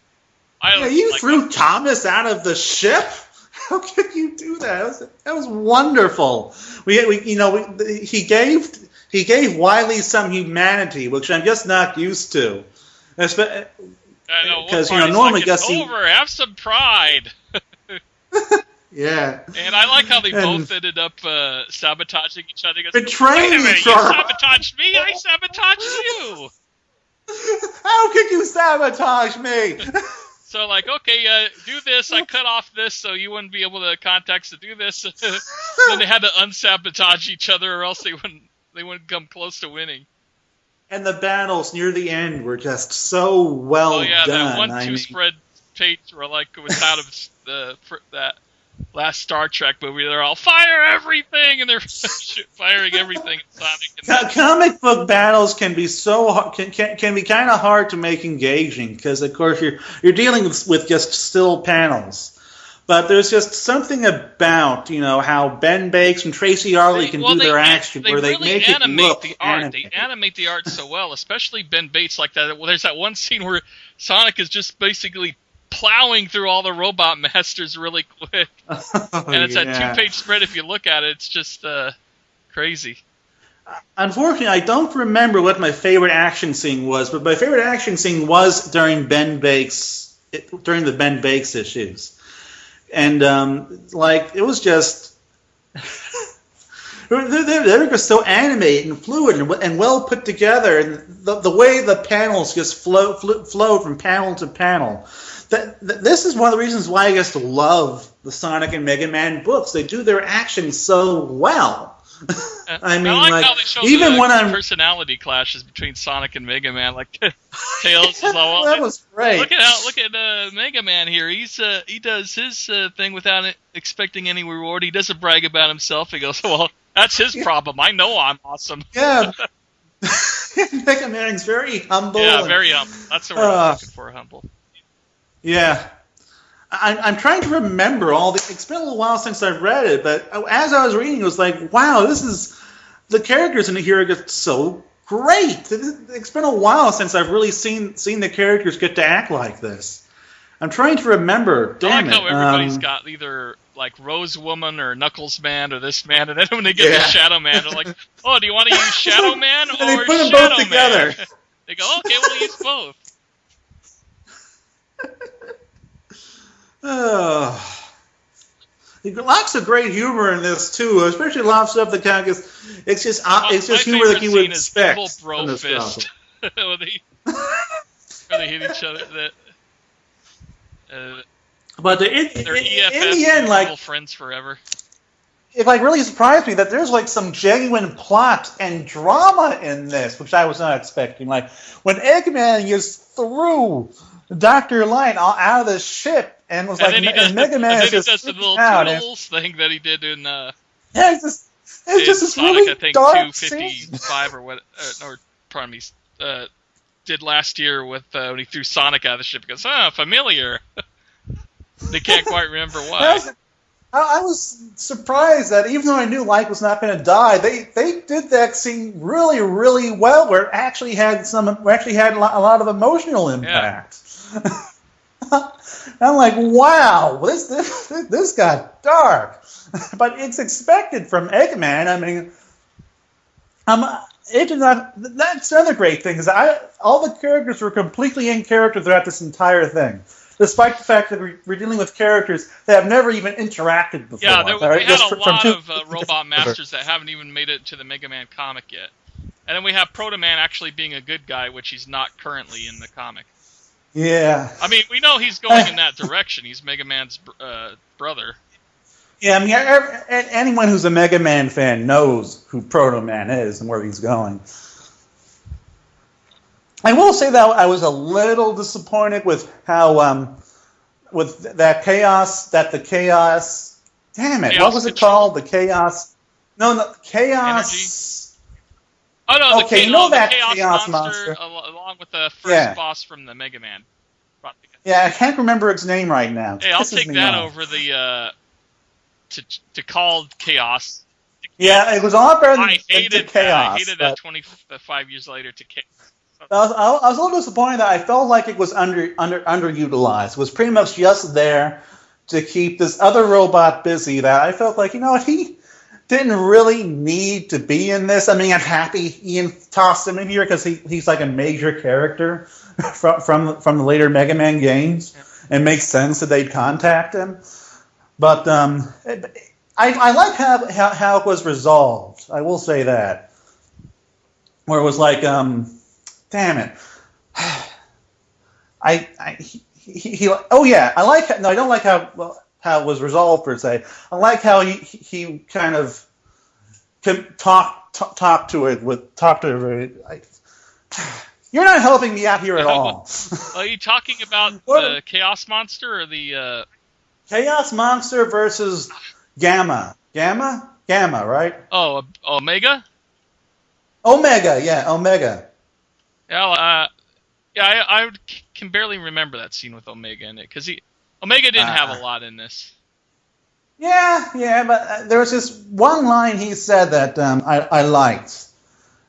You threw Thomas out of the ship. How could you do that? That was wonderful. He gave Wily some humanity, which I'm just not used to. Because normally, it's over. Have some pride. Yeah. And I like how they both ended up sabotaging each other. He goes, betraying "Wait a minute, each you other." sabotaged me, I sabotaged you." How could you sabotage me? So like, okay, do this. I cut off this so you wouldn't be able to contact us to do this. Then they had to unsabotage each other, or else they wouldn't come close to winning. And the battles near the end were just so well done. That 1-2 spread page were like it was out of that last Star Trek movie. They're all fire everything, and they're firing everything at Sonic. Comic book battles can be can be kind of hard to make engaging because, of course, you're dealing with just still panels. But there's just something about how Ben Bakes and Tracy Arley can do their action where they really make it look the art. animated. They animate the art so well, especially Ben Bates like that. Well, there's that one scene where Sonic is just basically plowing through all the robot masters really quick. And it's that 2-page spread. If you look at it, it's just crazy. Unfortunately, I don't remember what my favorite action scene was, but my favorite action scene was during the Ben Bakes issues. And, it was just... they were just so animated and fluid and well put together. And the way the panels just flow from panel to panel. This is one of the reasons why I just love the Sonic and Mega Man books. They do their action so well. I like how they show even when personality clashes between Sonic and Mega Man, like Tails is all. That was great. Look at Mega Man here. He does his thing without expecting any reward. He doesn't brag about himself. He goes, "Well, that's his problem. I know I'm awesome." Yeah. Mega Man's very humble. Yeah, very humble. That's the word I'm looking for. Humble. Yeah. I'm trying to remember it's been a little while since I've read it, but as I was reading, it was like, wow, the characters in here are just so great. It's been a while since I've really seen the characters get to act like this. I'm trying to remember. Damn it. I like how everybody's got either like Rose Woman or Knuckles Man or this man, and then when they get to Shadow Man, they're like, "Oh, do you want to use Shadow Man or they put them Shadow both together. Man?" They go, "Okay, we'll use both." Lots of great humor in this too, especially lots of the kind of it's just humor that you would expect. Bro fist. Where they hit each other. But they're in EFS, the end, like friends forever. It really surprised me that there's like some genuine plot and drama in this, which I was not expecting. Like when Eggman just threw Dr. Light out of the ship and was like, and Mega Man is just does the little Toodles thing that he did in it's just this Sonic, really I think dark 255 or what, or pardon me, did last year with when he threw Sonic out of the ship. He goes, familiar. They can't quite remember why. I was surprised that even though I knew Light was not going to die, they did that scene really, really well, where it actually had a lot of emotional impact. Yeah. I'm like, wow, this got dark, but it's expected from Eggman. I mean, it did not. That's another great thing is all the characters were completely in character throughout this entire thing. Despite the fact that we're dealing with characters that have never even interacted before. Yeah, we had a lot of robot masters that haven't even made it to the Mega Man comic yet. And then we have Proto Man actually being a good guy, which he's not currently in the comic. Yeah. I mean, we know he's going in that direction. He's Mega Man's brother. Yeah, I mean, anyone who's a Mega Man fan knows who Proto Man is and where he's going. I will say that I was a little disappointed with how, with the chaos. Damn it! Chaos what was it control? called? The chaos. No, chaos. Energy? Oh no! Okay, the chaos monster, along with the first boss from the Mega Man. Yeah, I can't remember its name right now. Hey, I'll take that over the to call chaos. Yeah, it was a lot better than I hated chaos. I hated that 25 years later to chaos. I was a little disappointed that I felt like it was underutilized. It was pretty much just there to keep this other robot busy that I felt like, he didn't really need to be in this. I mean, I'm happy Ian tossed him in here because he's like a major character from the later Mega Man games. And makes sense that they'd contact him. But I like how it was resolved. I will say that. Where it was like, damn it. Oh yeah, I like. No, I don't like how it was resolved per se. I like how he kind of talk to it. You're not helping me out here at all. Are you talking about the Chaos Monster or the Chaos Monster versus Gamma? Gamma, right? Oh, Omega. Omega, yeah, Omega. Yeah, I can barely remember that scene with Omega in it because Omega didn't have a lot in this. Yeah, but there was this one line he said that I liked.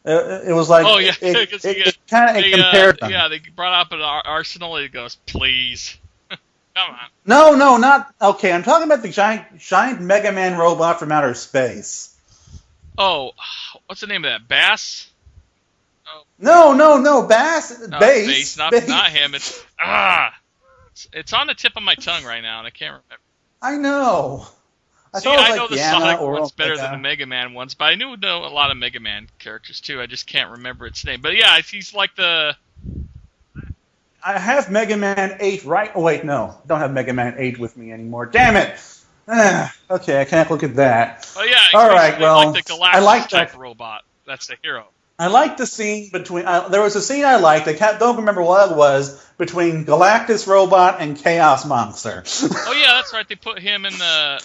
It was like, it kind of compared them. Yeah, they brought up an arsenal. It goes, please, come on. No, not okay. I'm talking about the giant Mega Man robot from outer space. Oh, what's the name of that? Bass? Oh. No, Bass. Bass. Not him. It's on the tip of my tongue right now, and I can't remember. I know. I know the Sonic one's better than the Mega Man ones, but I know a lot of Mega Man characters too. I just can't remember its name. But yeah, he's like the... I have Mega Man 8 right... Oh, wait, no. I don't have Mega Man 8 with me anymore. Damn it! Okay, I can't look at that. Oh yeah, all right, well, like the Galactus type robot. That's the hero. I liked the scene between... there was a scene I liked. I don't remember what it was, between Galactus Robot and Chaos Monster. Oh yeah, that's right. They put him in the...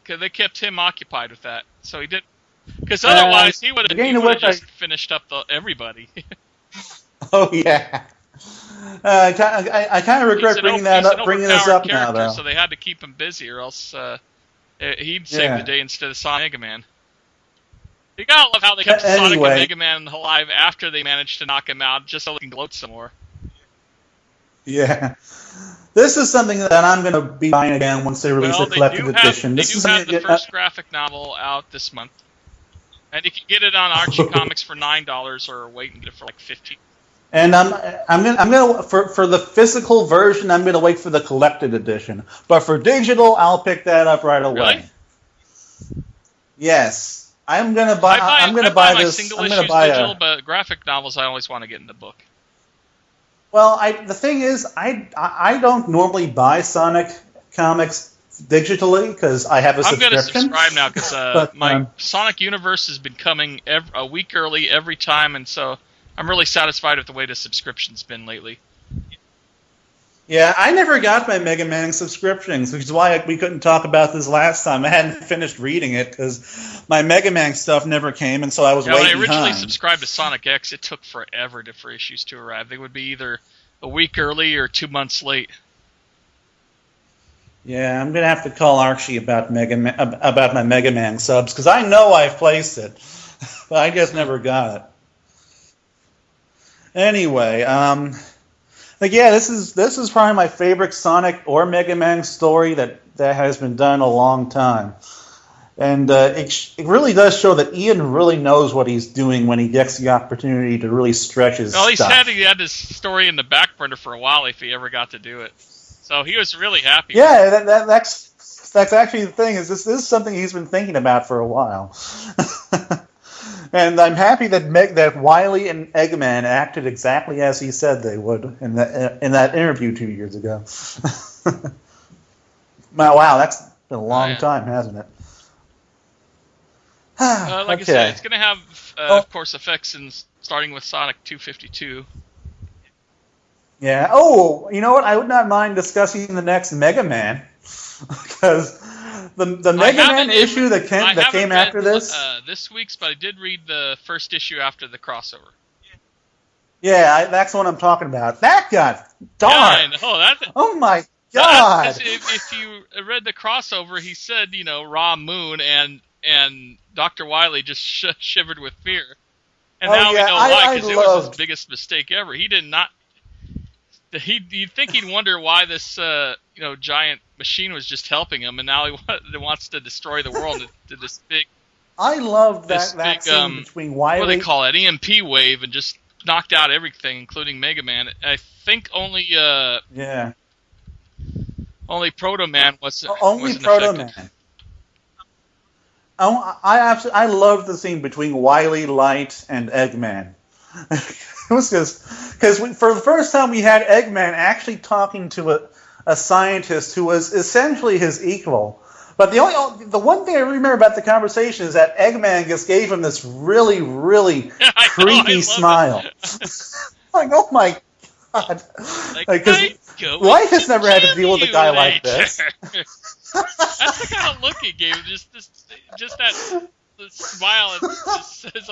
They kept him occupied with that, so he did. Because otherwise, he would have just finished up everybody. Oh yeah. I kind of regret bringing this up now, though. So they had to keep him busy, or else he'd save the day instead of Sonic Mega Man. You gotta love how they kept Sonic and Mega Man alive after they managed to knock him out, just so they can gloat some more. Yeah. This is something that I'm going to be buying again once they release the collector's edition. They do have the first graphic novel out this month. And you can get it on Archie Comics for $9 or wait and get it for like $15. And I'm gonna for the physical version, I'm gonna wait for the collected edition. But for digital, I'll pick that up right away. Really? Yes, I'm gonna buy. I'm gonna buy this. I'm gonna buy digital, but graphic novels I always want to get in the book. Well, the thing is, I don't normally buy Sonic comics digitally because I have a subscription. I'm going to subscribe now because my Sonic Universe has been coming a week early every time, and so I'm really satisfied with the way the subscription's been lately. Yeah, I never got my Mega Man subscriptions, which is why we couldn't talk about this last time. I hadn't finished reading it because my Mega Man stuff never came, and so I was waiting when I originally subscribed to Sonic X, it took forever for issues to arrive. They would be either a week early or 2 months late. Yeah, I'm gonna have to call Archie about about my Mega Man subs because I know I've placed it, but I just never got it. Anyway, like yeah, this is probably my favorite Sonic or Mega Man story that has been done in a long time, and it really does show that Ian really knows what he's doing when he gets the opportunity to really stretch his. Well, he had this story in the back burner for a while if he ever got to do it, so he was really happy. Yeah, that's actually the thing. This is something he's been thinking about for a while. And I'm happy that Wily and Eggman acted exactly as he said they would in that interview 2 years ago. Wow, that's been a long time, hasn't it? Like I said, it's going to have, of course, effects starting with Sonic 252. Yeah. Oh, you know what? I would not mind discussing the next Mega Man because the Mega Man issue that came after this week's, but I did read the first issue after the crossover. Yeah, that's what I'm talking about. That got dark. Yeah, I know. Oh my god! If you read the crossover, he said, Raw Moon, and Dr. Wily just shivered with fear. And now we know why, because it was his biggest mistake ever. He did not. You'd think he'd wonder why this giant machine was just helping him, and now he wants to destroy the world to this big. I love that scene between Wily. What do they call it? EMP wave, and just knocked out everything, including Mega Man. I think only Only Proto Man wasn't Proto affected. Man. I love the scene between Wily, Light, and Eggman. It was because for the first time we had Eggman actually talking to a scientist who was essentially his equal. But the one thing I remember about the conversation is that Eggman just gave him this really, really creepy smile. Like, oh my god! Because Light has never had to deal with a guy like this. That's the kind of look he gave. Just that smile. It just says,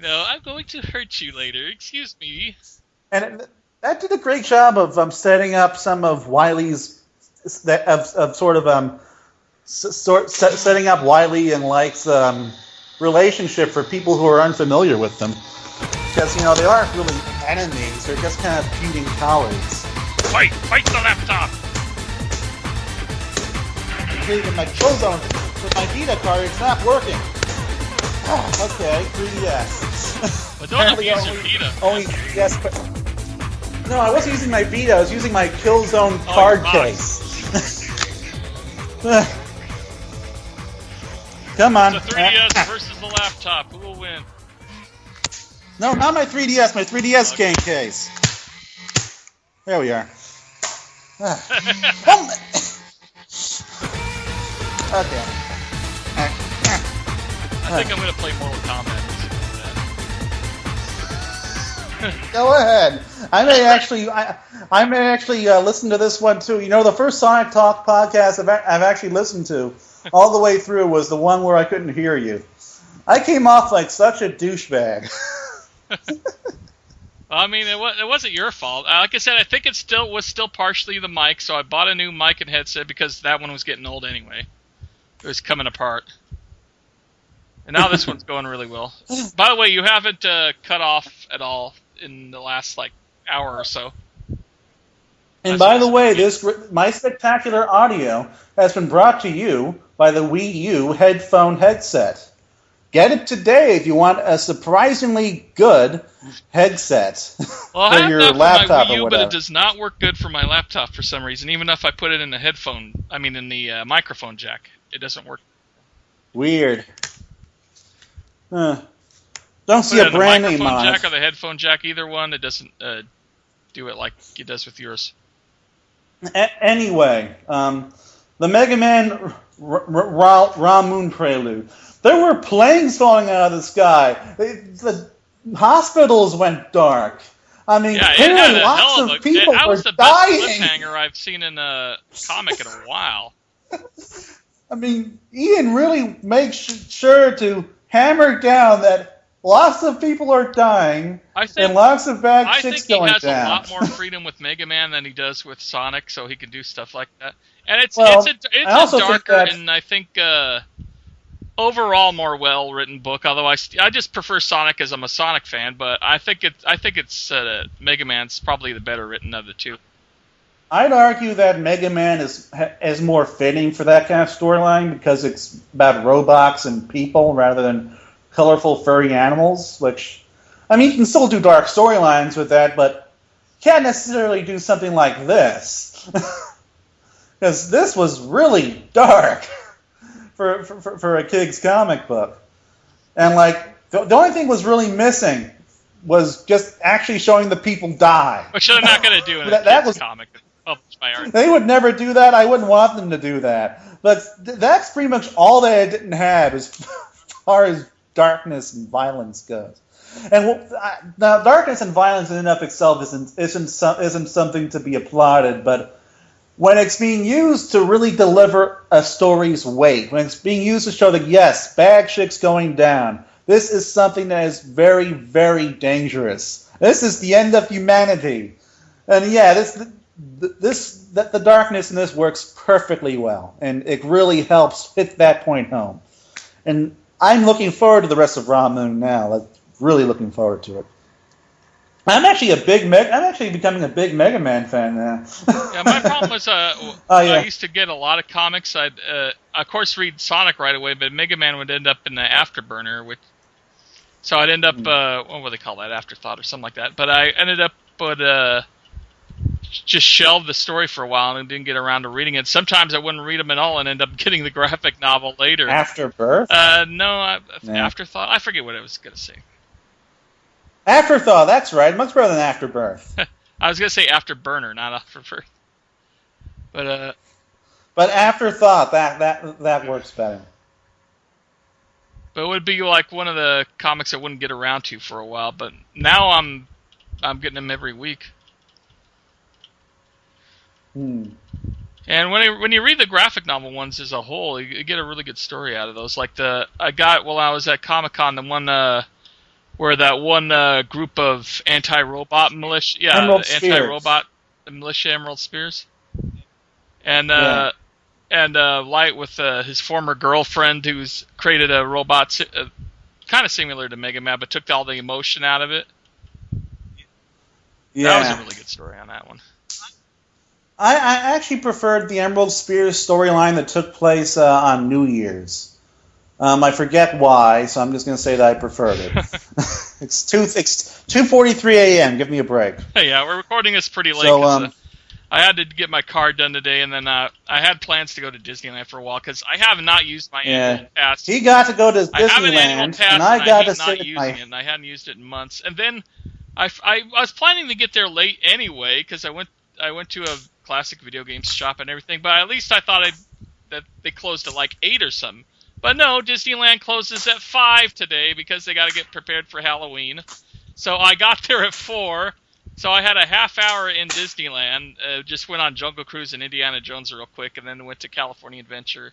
I'm going to hurt you later. Excuse me. And that did a great job of setting up some of Wily's setting up Wily and Light's relationship for people who are unfamiliar with them, because they aren't really enemies; they're just kind of feuding colleagues. Fight the laptop. Even my kill zone with my Vita card, it's not working. Okay, 3DS. But don't have to use your Vita. Only yes, but no, I wasn't using my Vita. I was using my Killzone card case. Come on. It's a 3DS versus the laptop. Who will win? No, not my 3DS. My 3DS game case. There we are. Okay. I think I'm going to play Mortal Kombat. Go ahead. I may actually listen to this one too. The first Sonic Talk podcast I've actually listened to all the way through was the one where I couldn't hear you. I came off like such a douchebag. I mean, it wasn't your fault. Like I said, I think it was still partially the mic, so I bought a new mic and headset because that one was getting old anyway. It was coming apart. And now this one's going really well. By the way, you haven't cut off at all in the last hour or so. And by the way, my spectacular audio has been brought to you by the Wii U headphone headset. Get it today if you want a surprisingly good headset for your laptop for my Wii U, or whatever. but it does not work good for my laptop for some reason. Even if I put it in the microphone jack, it doesn't work. Weird. Don't see a brand name on it. The microphone jack or the headphone jack, either one, it doesn't do it like it does with yours. Anyway, the Mega Man Ra Moon Prelude. There were planes falling out of the sky. The hospitals went dark. I mean, clearly lots of people were dying. That was the best cliffhanger I've seen in a comic in a while. I mean, Ian really makes sure to hammer down that lots of people are dying and lots of bad shit's going down. I think he has a lot more freedom with Mega Man than he does with Sonic, so he can do stuff like that. And it's a darker and I think overall more well-written book. Although I just prefer Sonic as I'm a Sonic fan, but I think it's Mega Man's probably the better written of the two. I'd argue that Mega Man is more fitting for that kind of storyline because it's about robots and people rather than colorful furry animals. Which, I mean, you can still do dark storylines with that, but can't necessarily do something like this because this was really dark for a kid's comic book. And the only thing was really missing was just actually showing the people die. Which they're not going to do in a kid's comic. They would never do that. I wouldn't want them to do that. But that's pretty much all they didn't have as far as darkness and violence goes. And now, darkness and violence in and of itself isn't something to be applauded, but when it's being used to really deliver a story's weight, when it's being used to show that, yes, bad shit's going down, this is something that is very, very dangerous. This is the end of humanity. And yeah, the darkness in this works perfectly well, and it really helps hit that point home. And I'm looking forward to the rest of Ra Moon now. Really looking forward to it. I'm actually becoming a big Mega Man fan now. Yeah, my problem was I used to get a lot of comics. I'd of course read Sonic right away, but Mega Man would end up in the afterburner, so I'd end up what do they call that, afterthought or something like that. But I ended up just shelved the story for a while and didn't get around to reading it. Sometimes I wouldn't read them at all and end up getting the graphic novel later. Afterbirth? No, Afterthought. I forget what I was going to say. Afterthought, that's right. Much better than Afterbirth. I was going to say Afterburner, not Afterbirth. But Afterthought, that works better. But it would be like one of the comics I wouldn't get around to for a while. But now I'm getting them every week. And when you read the graphic novel ones as a whole, you get a really good story out of those. Like I got while I was at Comic-Con, the one where that one group of anti-robot militia, anti-robot militia Emerald Spears, and Light with his former girlfriend who's created a robot kind of similar to Mega Man, but took all the emotion out of it. Yeah, that was a really good story on that one. I actually preferred the Emerald Spears storyline that took place on New Year's. I forget why, so I'm just going to say that I preferred it. It's 2:43 a.m. Give me a break. Hey, yeah, we're recording this pretty late. So, I had to get my car done today, and then I had plans to go to Disneyland for a while because I have not used my annual pass. He got to go to Disneyland, I have an annual pass, and I got to not using it, and I hadn't used it in months. And then I was planning to get there late anyway because I went to a classic video games shop and everything, but at least I thought that they closed at like 8 or something. But no, Disneyland closes at 5 today because they got to get prepared for Halloween. So I got there at 4. So I had a half hour in Disneyland, just went on Jungle Cruise and Indiana Jones real quick, and then went to California Adventure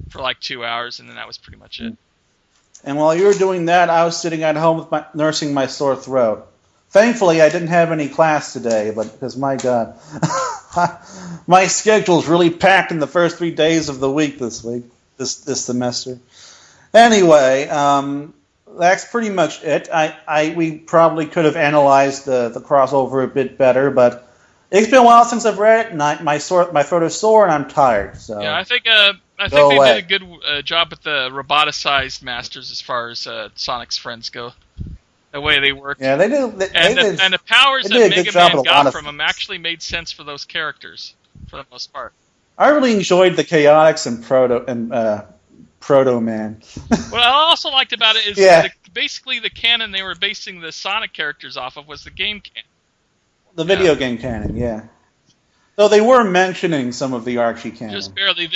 for like 2 hours, and then that was pretty much it. And while you were doing that, I was sitting at home with nursing my sore throat. Thankfully, I didn't have any class today, because my God, my schedule's really packed in the first 3 days of the week this semester. Anyway, that's pretty much it. We probably could have analyzed the crossover a bit better, but it's been a while since I've read it, and my throat is sore, and I'm tired. So yeah, I think they did a good job with the roboticized masters as far as Sonic's friends go. The way they work. Yeah, they do. And the powers that Mega Man got from them actually made sense for those characters, for the most part. I really enjoyed the Chaotix and Proto Man. What I also liked about it is basically the canon they were basing the Sonic characters off of was the game canon. The video game canon, yeah. So they were mentioning some of the Archie canon. Just barely.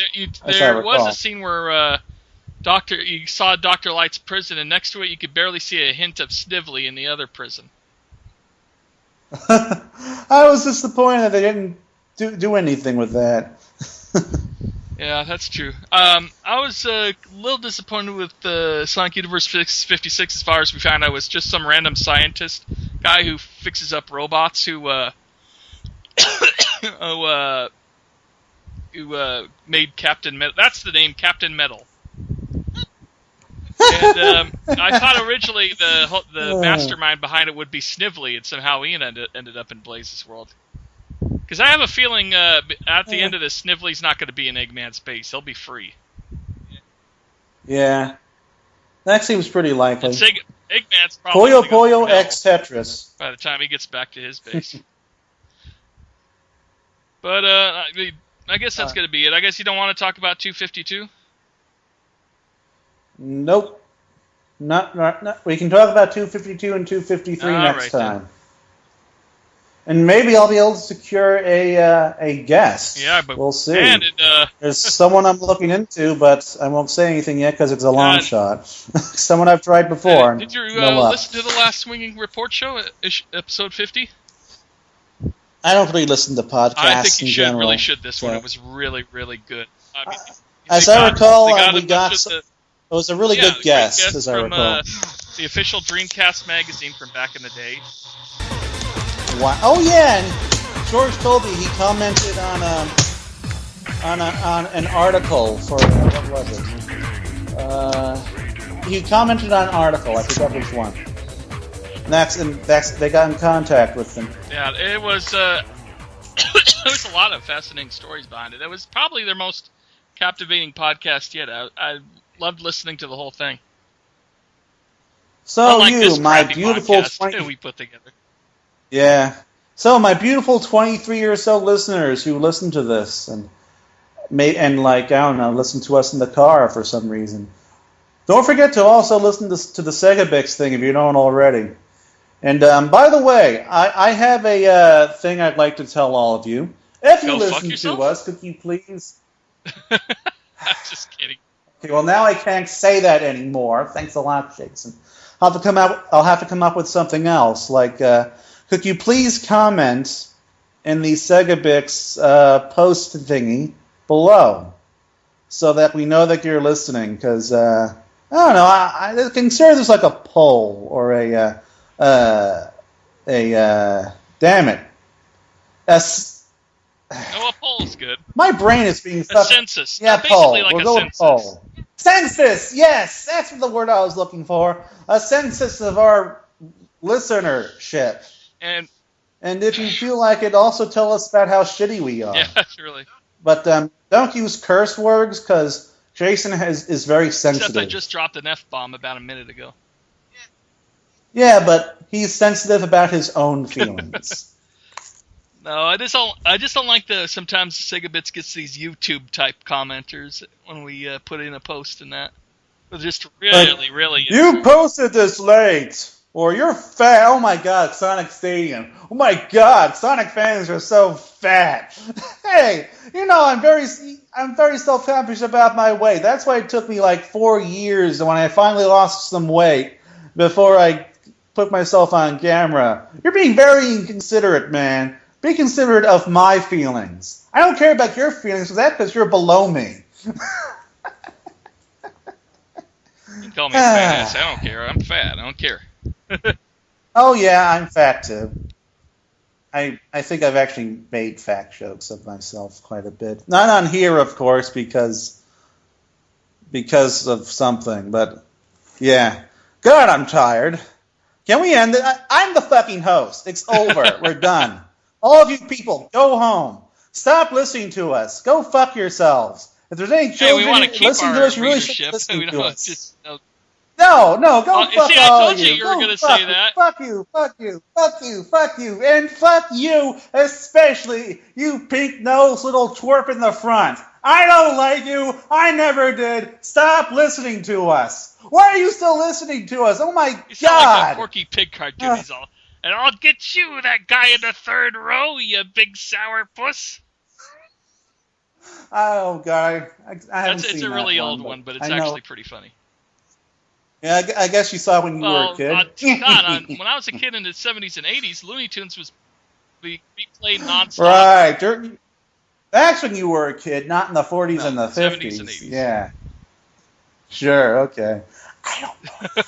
There was a scene where you saw Dr. Light's prison, and next to it you could barely see a hint of Snively in the other prison. I was disappointed that they didn't do anything with that. Yeah, that's true. I was a little disappointed with the Sonic Universe 56 as far as we found out was just some random scientist guy who fixes up robots who made Captain Metal. That's the name, Captain Metal. And I thought originally the mastermind behind it would be Snively, and somehow he ended up in Blaze's world. Because I have a feeling at the end of this, Snively's not going to be in Eggman's base. He'll be free. Yeah. That seems pretty likely. Eggman's probably Puyo X Tetris. By the time he gets back to his base. But I guess that's going to be it. I guess you don't want to talk about 252? Nope. Not. We can talk about 252 and 253 next time. Then. And maybe I'll be able to secure a guest. Yeah, but we'll see. There's someone I'm looking into, but I won't say anything yet because it's a long shot. Someone I've tried before. Did you listen to the last Swinging Report show, episode 50? I don't really listen to podcasts I think you in general. Really should this one. It was really, really good. I mean, as I recall, it was a really good guest, as I recall. The official Dreamcast magazine from back in the day. Wow. Oh yeah, and George Colby, he commented on an article for what was it? He commented on an article. I forget which one. And they got in contact with him. Yeah, it was. There was a lot of fascinating stories behind it. It was probably their most captivating podcast yet. I loved listening to the whole thing. So you, my beautiful 20... we put together. Yeah. So, my beautiful 23 or so listeners who listen to this and like, I don't know, listen to us in the car for some reason. Don't forget to also listen to the Segabix thing if you don't already. And by the way, I have a thing I'd like to tell all of you. If you listen to us, could you please... I'm just kidding. Okay, well, now I can't say that anymore. Thanks a lot, Jason. I'll have to come up with something else. Like, could you please comment in the Segabix post thingy below, so that we know that you're listening? Because I don't know. I consider this like a poll or a damn it. Oh, a poll's good. My brain is being... A census. Yeah, basically poll. like We'll a go census. with poll. Census! Yes! That's the word I was looking for. A census of our listenership. And if you feel like it, also tell us about how shitty we are. yeah, really. But don't use curse words, because Jason is very sensitive. Except I just dropped an F-bomb about a minute ago. Yeah, but he's sensitive about his own feelings. No, I just don't like sometimes Segabits gets these YouTube type commenters when we put in a post and that. They're just really. You posted this late, or you're fat. Oh my God, Sonic Stadium. Oh my God, Sonic fans are so fat. Hey, I'm very self-conscious about my weight. That's why it took me like 4 years when I finally lost some weight before I put myself on camera. You're being very inconsiderate, man. Be considerate of my feelings. I don't care about your feelings, because you're below me. You can call me fat. I don't care. I'm fat. I don't care. Oh yeah, I'm fat too. I think I've actually made fat jokes of myself quite a bit. Not on here, of course, because of something. But yeah, God, I'm tired. Can we end it? I'm the fucking host. It's over. We're done. All of you people, go home. Stop listening to us. Go fuck yourselves. If there's any children listening to us, you really should listen to us. No, go fuck all of you. You were going to say that. Fuck you, and fuck you, especially you pink-nosed little twerp in the front. I don't like you. I never did. Stop listening to us. Why are you still listening to us? Oh my God. You sound like a Porky Pig cartoon. He's all... And I'll get you, that guy in the third row, you big sour puss. Oh, God. I haven't seen It's a really old one, but it's actually pretty funny. Yeah, I guess you saw it when you were a kid. When I was a kid in the 70s and 80s, Looney Tunes was we played nonstop. Right. That's when you were a kid, not in the 40s and the 50s. 70s and 80s. Yeah. Sure, okay. I don't know.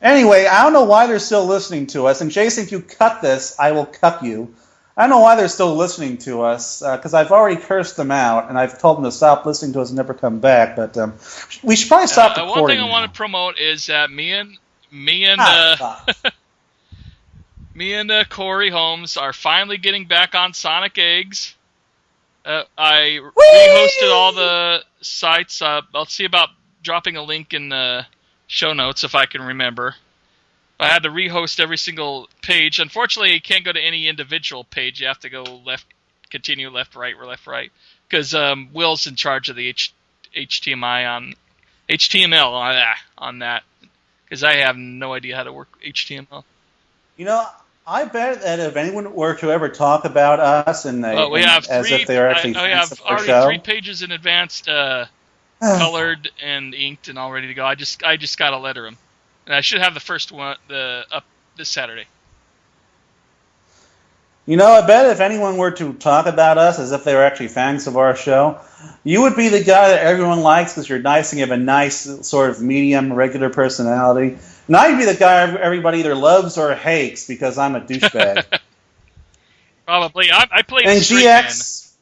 Anyway, I don't know why they're still listening to us. And Jason, if you cut this, I will cut you. I don't know why they're still listening to us, because I've already cursed them out, and I've told them to stop listening to us and never come back. But we should probably stop recording. One thing I want to promote is that me and Corey Holmes are finally getting back on Sonic Eggs. I rehosted all the sites. I'll see about dropping a link in the show notes if I can remember. I had to rehost every single page. Unfortunately, you can't go to any individual page. You have to go continue left, right, or left, right. Because Will's in charge of the HTML on that. Because I have no idea how to work HTML. I bet that if anyone were to ever talk about us if they're actually I have already 3 pages in advance colored and inked and all ready to go. I just got to letter them. And I should have the first one up this Saturday. I bet if anyone were to talk about us as if they were actually fans of our show, you would be the guy that everyone likes because you're nice and you have a nice sort of medium, regular personality. And I'd be the guy everybody either loves or hates because I'm a douchebag. Probably. I played and straight GX,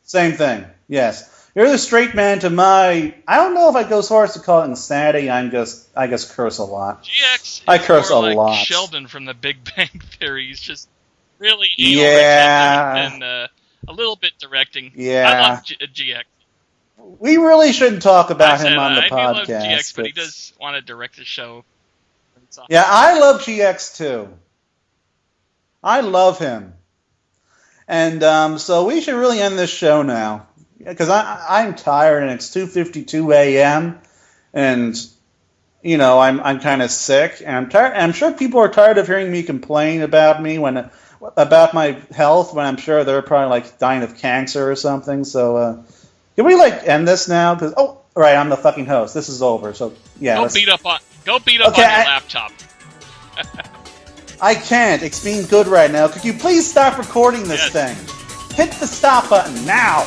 same thing, yes. You're the straight man to my... I don't know if I go so far as to call it insanity. I just curse a lot. GX I curse more a lot. Sheldon from the Big Bang Theory. He's just really and a little bit directing. Yeah. I love GX. We really shouldn't talk about him on the podcast. I do love GX, but he does want to direct the show. Yeah, I love GX too. I love him. And so we should really end this show now. Because I'm tired and it's 2:52 a.m. And, you know, I'm kind of sick. And I'm tired. I'm sure people are tired of hearing me complain about my health when I'm sure they're probably like dying of cancer or something. So can we like end this now? Because right, I'm the fucking host. This is over. So yeah. Go beat up on your laptop. I can't. It's being good right now. Could you please stop recording this thing? Hit the stop button now.